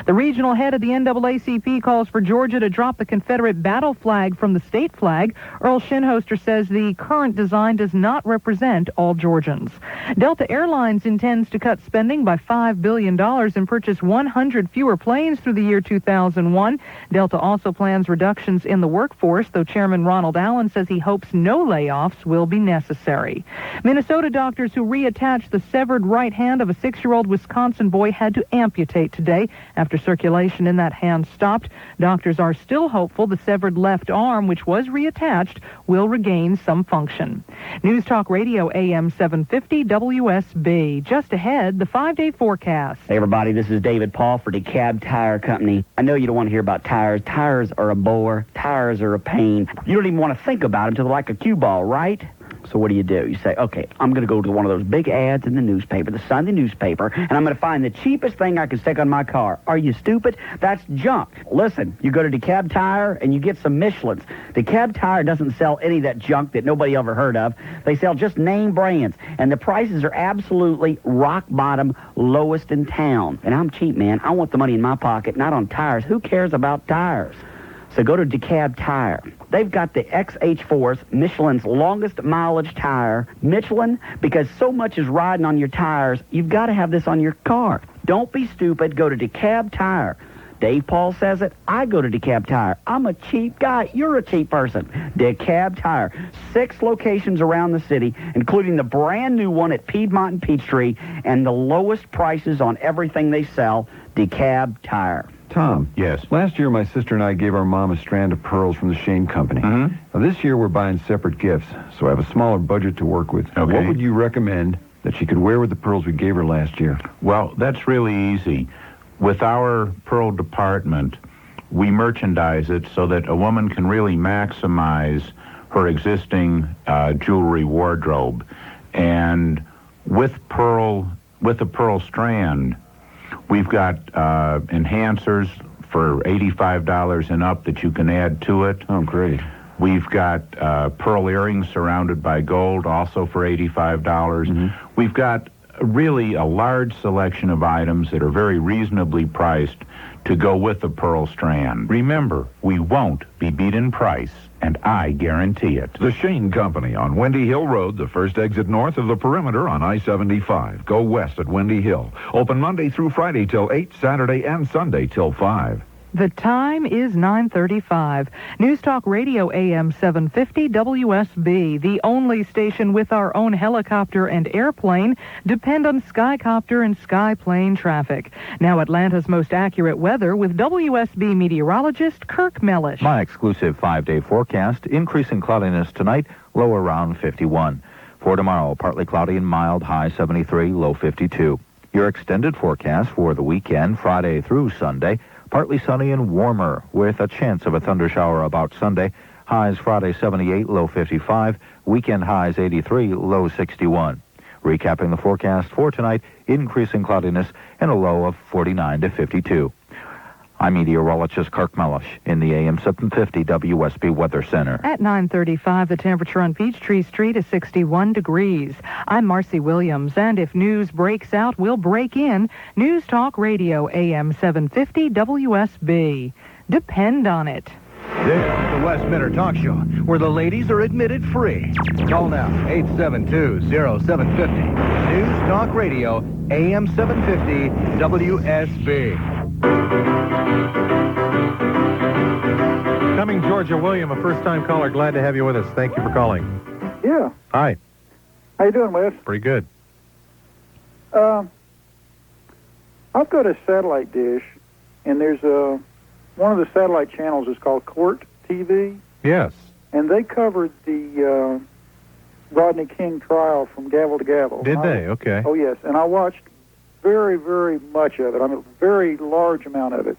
The regional head of the NAACP calls for Georgia to drop the Confederate battle flag from the state flag. Earl Shinhoster says the current design does not represent all Georgians. Delta Airlines intends to cut spending by $5 billion and purchase 100 fewer planes through the year 2001. Delta also plans reductions in the workforce, though Chairman Ronald Allen says he hopes no layoffs will be necessary. Minnesota doctors who reattached the severed right hand of a 6-year-old Wisconsin boy had to amputate today after circulation in that hand stopped. Doctors are still hopeful the severed left arm, which was reattached, will regain some function. News Talk Radio AM-750 WSB. Just ahead, the 5-day forecast. Hey, everybody, this is David Paul for DeKalb Tire Company. I know you don't want to hear about tires. Tires are a bore. Tires are a pain. You don't even want to think about them until they're like a cue ball, right? So what do? You say, okay, I'm going to go to one of those big ads in the newspaper, the Sunday newspaper, and I'm going to find the cheapest thing I can stick on my car. Are you stupid? That's junk. Listen, you go to DeKalb Tire and you get some Michelins. DeKalb Tire doesn't sell any of that junk that nobody ever heard of. They sell just name brands, and the prices are absolutely rock bottom, lowest in town. And I'm cheap, man. I want the money in my pocket, not on tires. Who cares about tires? So go to DeKalb Tire. They've got the XH4s, Michelin's longest mileage tire. Michelin, because so much is riding on your tires, you've got to have this on your car. Don't be stupid. Go to DeKalb Tire. Dave Paul says it. I go to DeKalb Tire. I'm a cheap guy. You're a cheap person. DeKalb Tire. 6 locations around the city, including the brand new one at Piedmont and Peachtree, and the lowest prices on everything they sell. DeKalb Tire. Tom. Yes. Last year, my sister and I gave our mom a strand of pearls from the Shane Company. Mm-hmm. Now, this year, we're buying separate gifts, so I have a smaller budget to work with. Okay. What would you recommend that she could wear with the pearls we gave her last year? Well, that's really easy. With our pearl department, we merchandise it so that a woman can really maximize her existing jewelry wardrobe. And with the pearl strand, we've got enhancers for $85 and up that you can add to it. Oh, great. We've got pearl earrings surrounded by gold, also for $85. Mm-hmm. We've got really a large selection of items that are very reasonably priced to go with the pearl strand. Remember, we won't be beat in price, and I guarantee it. The Shane Company on Wendy Hill Road, the first exit north of the perimeter on I-75. Go west at Wendy Hill. Open Monday through Friday till 8, Saturday and Sunday till 5. The time is 9:35. News Talk Radio AM 750 WSB, the only station with our own helicopter and airplane. Depend on Skycopter and Skyplane traffic. Now Atlanta's most accurate weather with WSB meteorologist Kirk Mellish. My exclusive 5-day forecast, increasing cloudiness tonight, low around 51. For tomorrow, partly cloudy and mild, high 73, low 52. Your extended forecast for the weekend, Friday through Sunday, partly sunny and warmer, with a chance of a thundershower about Sunday. Highs Friday 78, low 55. Weekend highs 83, low 61. Recapping the forecast for tonight, increasing cloudiness and a low of 49 to 52. I'm meteorologist Kirk Mellish in the AM 750 WSB Weather Center. At 9:35, the temperature on Peachtree Street is 61 degrees. I'm Marcy Williams, and if news breaks out, we'll break in. News Talk Radio AM 750 WSB. Depend on it. This is the Wes Minter Talk Show, where the ladies are admitted free. Call now, 872-0750. News Talk Radio, AM-750, WSB. Coming, Georgia William, a first-time caller. Glad to have you with us. Thank you for calling. Yeah. Hi. How you doing, Wes? Pretty good. I've got a satellite dish, and there's one of the satellite channels is called Court TV. Yes. And they covered the Rodney King trial from gavel to gavel. Did they? Okay. Oh, yes. And I watched very, very much of it. I mean, a very large amount of it.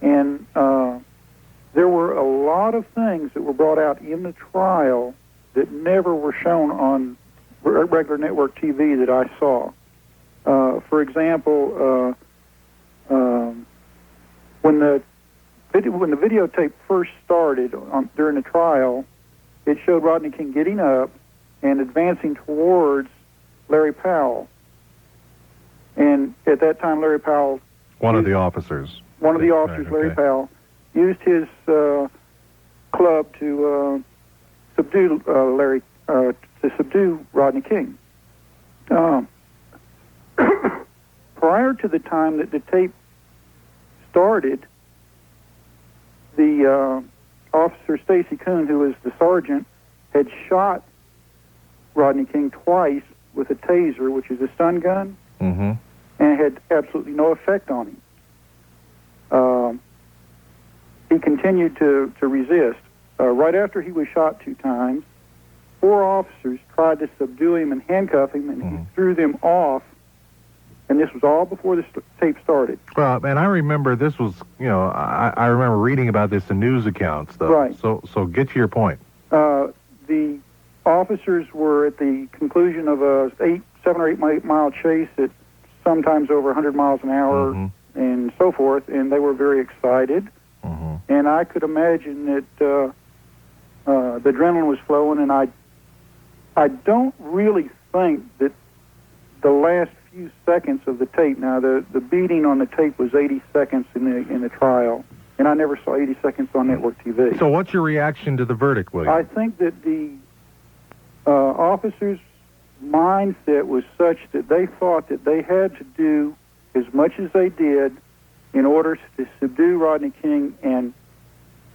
And there were a lot of things that were brought out in the trial that never were shown on regular network TV that I saw. For example, when the videotape first started during the trial, it showed Rodney King getting up and advancing towards Larry Powell. And at that time, Larry Powell... One of the officers. Larry Powell, used his club to subdue Rodney King. Prior to the time that the tape started, the officer Stacy Kuhn, who was the sergeant, had shot Rodney King twice with a taser, which is a stun gun, and it had absolutely no effect on him. He continued to resist. Right after he was shot 2 times, 4 officers tried to subdue him and handcuff him, and he threw them off. And this was all before the tape started. Well, and I remember this was, I remember reading about this in news accounts, though. Right. So get to your point. The officers were at the conclusion of a 7 or 8 mile chase at sometimes over 100 miles an hour and so forth, and they were very excited. And I could imagine that the adrenaline was flowing, and I don't really think that the last few seconds of the tape. Now, the beating on the tape was 80 seconds in the trial, and I never saw 80 seconds on network TV. So what's your reaction to the verdict, William? I think that the officers' mindset was such that they thought that they had to do as much as they did in order to subdue Rodney King and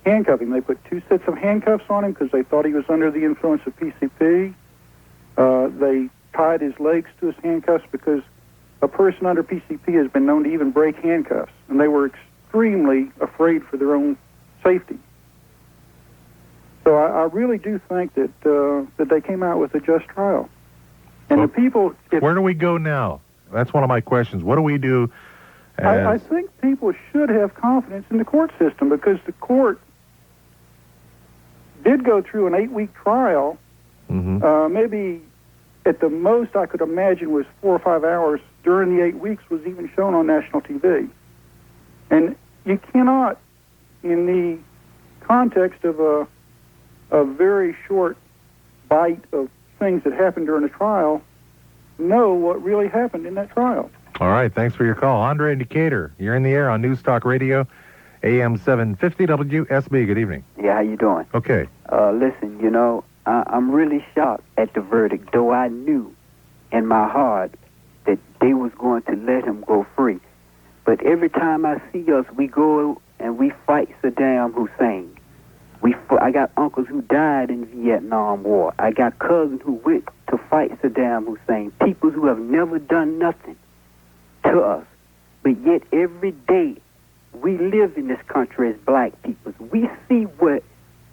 handcuff him. They put 2 sets of handcuffs on him because they thought he was under the influence of PCP. They tied his legs to his handcuffs because a person under PCP has been known to even break handcuffs, and they were extremely afraid for their own safety. So I really do think that that they came out with a just trial. And the people... Where do we go now? That's one of my questions. What do we do? I think people should have confidence in the court system, because the court did go through an 8-week trial. Maybe at the most I could imagine was 4 or 5 hours during the 8 weeks was even shown on national TV. And you cannot, in the context of a very short bite of things that happened during a trial, know what really happened in that trial. All right, thanks for your call. Andre in Decatur, you're in the air on News Talk Radio, AM-750 WSB. Good evening. Yeah, how you doing? Okay. Listen, I'm really shocked at the verdict, though I knew in my heart that they was going to let him go free. But every time I see us, we go and we fight Saddam Hussein. I got uncles who died in the Vietnam War. I got cousins who went to fight Saddam Hussein, people who have never done nothing to us. But yet every day we live in this country as black people. We see what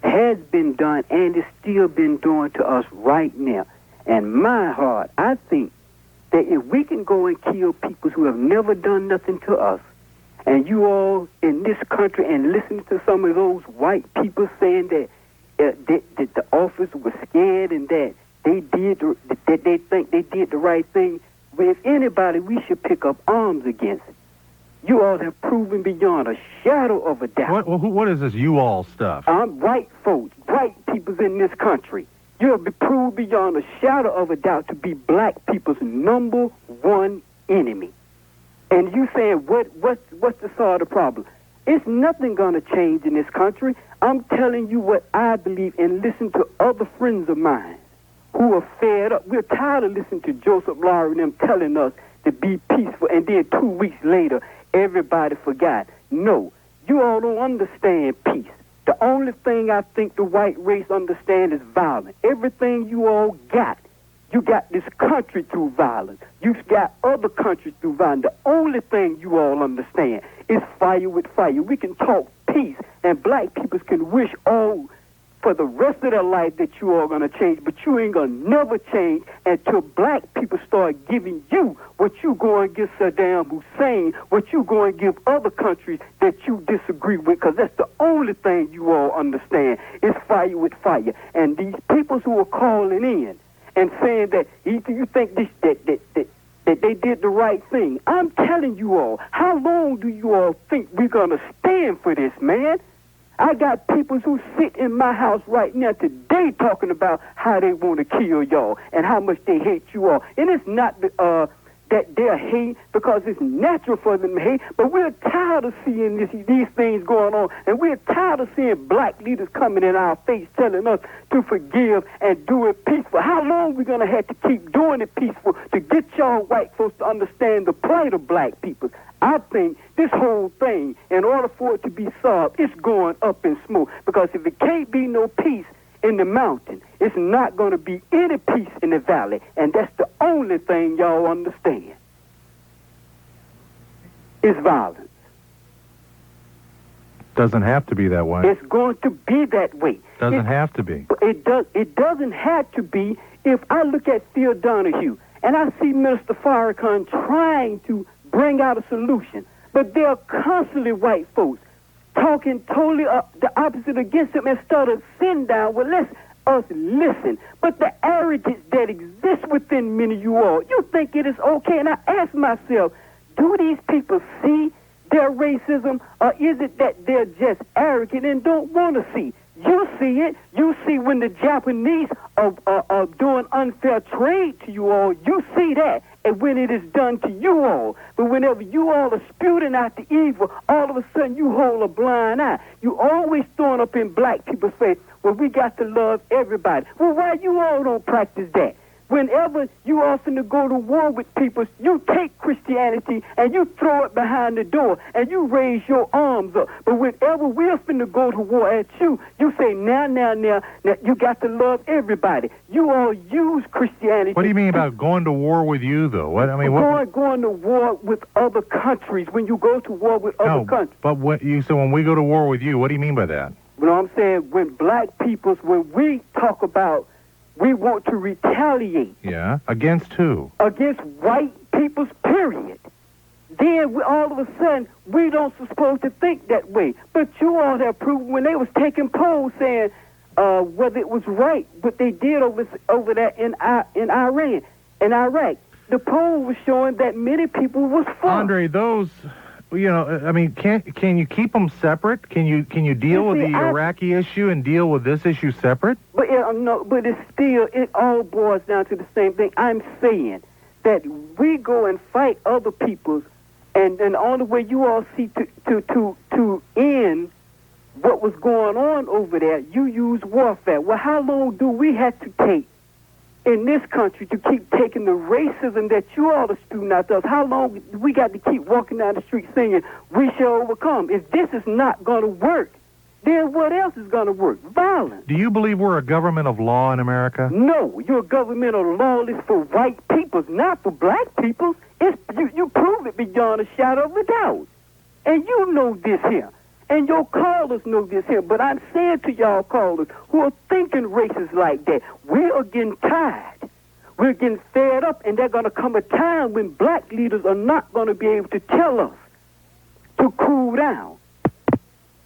has been done and is still being done to us right now. And my heart, I think that if we can go and kill people who have never done nothing to us, and you all in this country and listen to some of those white people saying that the officers were scared and that they think they did the right thing, well, if anybody, we should pick up arms against it. You all have proven beyond a shadow of a doubt. What is this you all stuff? White folks, white peoples in this country. You have been proved beyond a shadow of a doubt to be black people's #1 enemy. And you saying what's the sort of problem? It's nothing going to change in this country. I'm telling you what I believe, and listen to other friends of mine who are fed up. We're tired of listening to Joseph Lowry and them telling us to be peaceful, and then 2 weeks later, everybody forgot. No, you all don't understand peace. The only thing I think the white race understands is violence. Everything you all got, you got this country through violence. You've got other countries through violence. The only thing you all understand is fire with fire. We can talk peace, and black people can wish all for the rest of their life that you all going to change, but you ain't going to never change until black people start giving you what you go and give Saddam Hussein, what you go and give other countries that you disagree with, because that's the only thing you all understand is fire with fire. And these people who are calling in and saying that you think this, that they did the right thing, I'm telling you all, how long do you all think we're going to stand for this, man? I got people who sit in my house right now today talking about how they want to kill y'all and how much they hate you all. And it's not that they're hate because it's natural for them to hate, but we're tired of seeing these things going on, and we're tired of seeing black leaders coming in our face telling us to forgive and do it peaceful. How long are we going to have to keep doing it peaceful to get y'all white folks to understand the plight of black people? I think this whole thing, in order for it to be solved, it's going up in smoke. Because if it can't be no peace in the mountain, it's not going to be any peace in the valley. And that's the only thing y'all understand. It's violence. Doesn't have to be that way. It's going to be that way. Doesn't have to be. It doesn't have to be. If I look at Phil Donahue and I see Minister Farrakhan trying to bring out a solution, but there are constantly white folks talking totally the opposite against him instead of sitting down. Well, let's us listen. But the arrogance that exists within many of you all, you think it is okay? And I ask myself, do these people see their racism, or is it that they're just arrogant and don't want to see? You see it. You see when the Japanese are doing unfair trade to you all. You see that. And when it is done to you all. But whenever you all are spewing out the evil, all of a sudden you hold a blind eye. You always throwing up in black people's face, well, we got to love everybody. Well, why you all don't practice that? Whenever you often to go to war with people, you take Christianity and you throw it behind the door and you raise your arms up. But whenever we're finna go to war at you, you say, now, you got to love everybody. You all use Christianity. What do you mean about going to war with you, though? What I mean, going to war with other countries. When you go to war with other countries. But when we go to war with you, what do you mean by that? You know what I'm saying? When we talk about we want to retaliate. Yeah. Against who? Against white people's period. Then all of a sudden, we don't supposed to think that way. But you all have proved when they was taking polls saying whether it was right what they did over there in Iran, in Iraq. The poll was showing that many people was for. Andre, those, I mean, can you keep them separate? Can you deal with the Iraqi issue and deal with this issue separate? But no, but it all boils down to the same thing. I'm saying that we go and fight other people's, and the only way you all see to end what was going on over there, you use warfare. Well, how long do we have to take in this country to keep taking the racism that you all are spewing out to us? How long we got to keep walking down the street singing, we shall overcome? If this is not going to work, then what else is going to work? Violence. Do you believe we're a government of law in America? No, you're a government of lawless for white peoples, not for black peoples. You prove it beyond a shadow of a doubt. And you know this here. And your callers know this here. But I'm saying to y'all callers who are thinking racist like that, we are getting tired. We're getting fed up, and there's going to come a time when black leaders are not going to be able to tell us to cool down.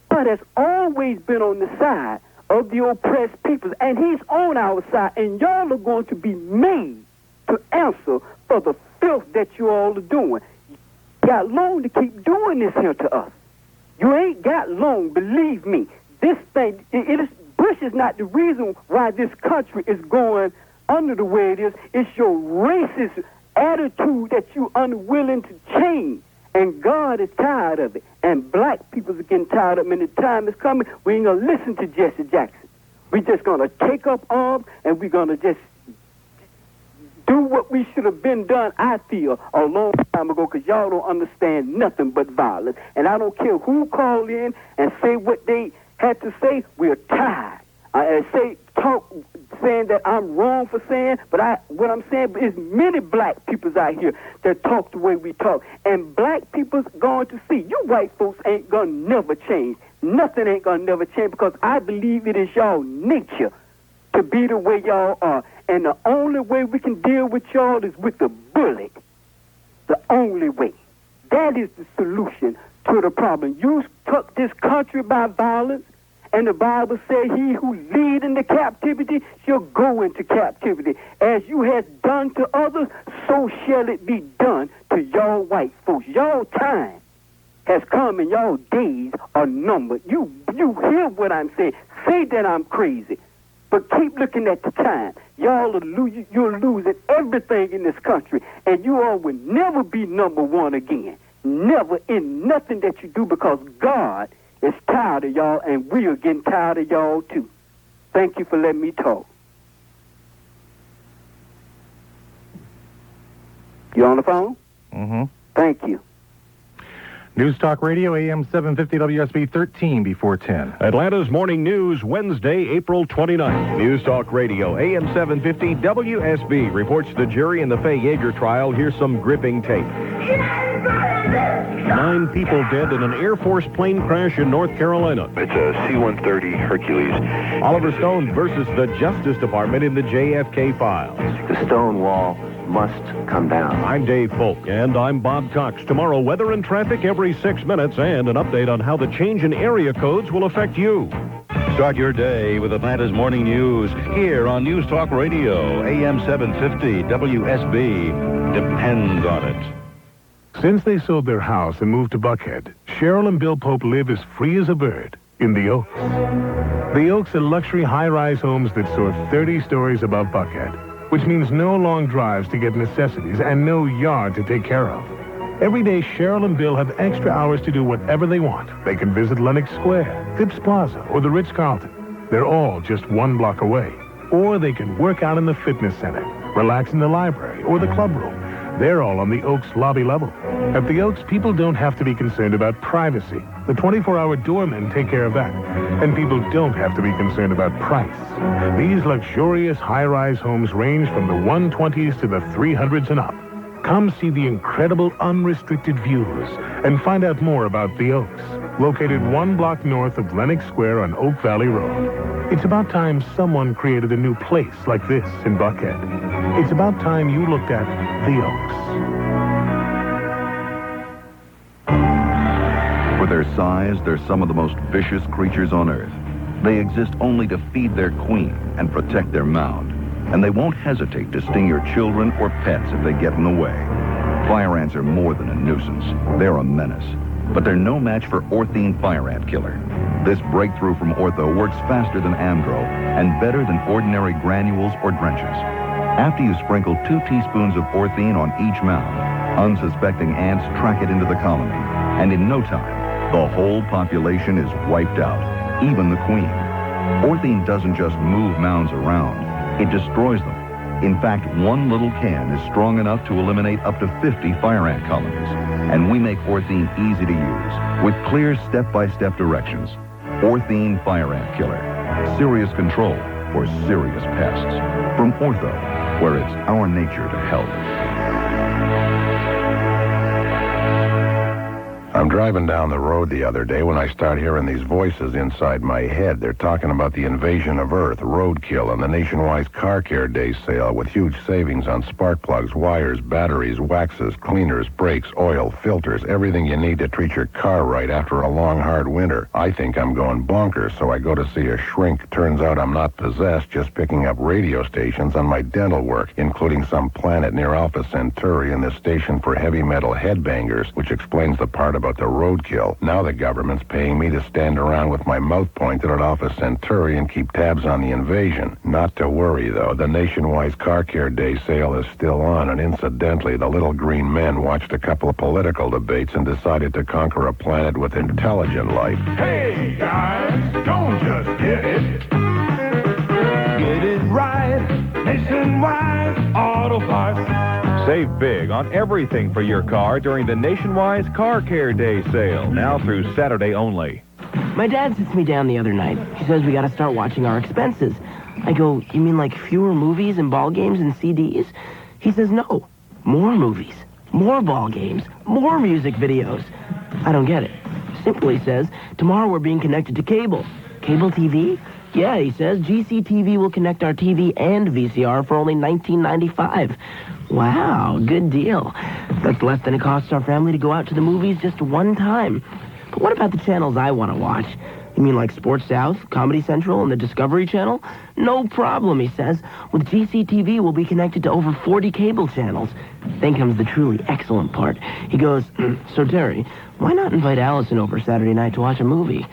But has always been on the side of the oppressed peoples, and he's on our side, and y'all are going to be made to answer for the filth that you all are doing. You got long to keep doing this here to us. You ain't got long, believe me. This thing, Bush is not the reason why this country is going under the way it is. It's your racist attitude that you're unwilling to change. And God is tired of it. And black people are getting tired of it. And the time is coming, we ain't going to listen to Jesse Jackson. We're just going to take up arms, and we're going to just do what we should have been done, I feel, a long time ago, because y'all don't understand nothing but violence. And I don't care who called in and say what they had to say. We're tired. Saying that I'm wrong for saying, but what I'm saying is many black peoples out here that talk the way we talk. And black people's going to see. You white folks ain't going to never change. Nothing ain't going to never change, because I believe it is y'all nature to be the way y'all are. And the only way we can deal with y'all is with the bullet. The only way. That is the solution to the problem. You took this country by violence, and the Bible said, he who lead into captivity shall go into captivity. As you have done to others, so shall it be done to y'all white folks. Y'all time has come and y'all days are numbered. You hear what I'm saying. Say that I'm crazy, but keep looking at the time. Y'all are you're losing everything in this country, and you all will never be number one again. Never in nothing that you do, because God is tired of y'all, and we are getting tired of y'all too. Thank you for letting me talk. You on the phone? Mm-hmm. Thank you. News Talk Radio, AM-750 WSB 13 before 10. Atlanta's Morning News, Wednesday, April 29th. News Talk Radio, AM-750 WSB reports the jury in the Fay Yeager trial. Here's some gripping tape. 9 people dead in an Air Force plane crash in North Carolina. It's a C-130 Hercules. Oliver Stone versus the Justice Department in the JFK files. The stone wall must come down. I'm Dave Folk, and I'm Bob Cox. Tomorrow, weather and traffic every 6 minutes, and an update on how the change in area codes will affect you. Start your day with Atlanta's Morning News here on News Talk Radio, AM-750 WSB. Depends on it. Since they sold their house and moved to Buckhead, Cheryl and Bill Pope live as free as a bird in the Oaks. The Oaks are luxury high-rise homes that soar 30 stories above Buckhead, which means no long drives to get necessities and no yard to take care of. Every day, Cheryl and Bill have extra hours to do whatever they want. They can visit Lenox Square, Phipps Plaza, or the Ritz-Carlton. They're all just 1 block away. Or they can work out in the fitness center, relax in the library, or the club room. They're all on the Oaks lobby level. At the Oaks, people don't have to be concerned about privacy. The 24-hour doormen take care of that. And people don't have to be concerned about price. These luxurious high-rise homes range from the 120s to the 300s and up. Come see the incredible unrestricted views and find out more about the Oaks, located 1 block north of Lenox Square on Oak Valley Road. It's about time someone created a new place like this in Buckhead. It's about time you looked at the Oaks. For their size, they're some of the most vicious creatures on Earth. They exist only to feed their queen and protect their mound. And they won't hesitate to sting your children or pets if they get in the way. Fire ants are more than a nuisance. They're a menace. But they're no match for Orthene Fire Ant Killer. This breakthrough from Ortho works faster than Amdro and better than ordinary granules or drenches. After you sprinkle 2 teaspoons of Orthene on each mound, unsuspecting ants track it into the colony. And in no time, the whole population is wiped out, even the queen. Orthene doesn't just move mounds around. It destroys them. In fact, 1 little can is strong enough to eliminate up to 50 fire ant colonies. And we make Orthene easy to use with clear step-by-step directions. Orthene Fire Ant Killer. Serious control for serious pests. From Ortho, where it's our nature to help. I'm driving down the road the other day when I start hearing these voices inside my head. They're talking about the invasion of Earth, roadkill, and the nationwide car care day sale with huge savings on spark plugs, wires, batteries, waxes, cleaners, brakes, oil, filters, everything you need to treat your car right after a long, hard winter. I think I'm going bonkers, so I go to see a shrink. Turns out I'm not possessed, just picking up radio stations on my dental work, including some planet near Alpha Centauri and the station for heavy metal headbangers, which explains the part about about the roadkill. Now the government's paying me to stand around with my mouth pointed at Office Centauri and keep tabs on the invasion. Not to worry, though. The nationwide car care day sale is still on, and incidentally, the little green men watched a couple of political debates and decided to conquer a planet with intelligent life. Hey, guys, don't just get it. Get it right. Nationwide Auto Parts. Save big on everything for your car during the Nationwide Car Care Day sale, now through Saturday only. My dad sits me down the other night. He says we got to start watching our expenses. I go, you mean like fewer movies and ball games and CDs? He says, no, more movies, more ball games, more music videos. I don't get it. Simply says, tomorrow we're being connected to cable. Cable TV? Yeah, he says, GCTV will connect our TV and VCR for only $19.95. Wow, good deal. That's less than it costs our family to go out to the movies just one time. But what about the channels I want to watch? You mean like Sports South, Comedy Central, and the Discovery Channel? No problem, he says. With GCTV, we'll be connected to over 40 cable channels. Then comes the truly excellent part. He goes, so Terry, why not invite Allison over Saturday night to watch a movie?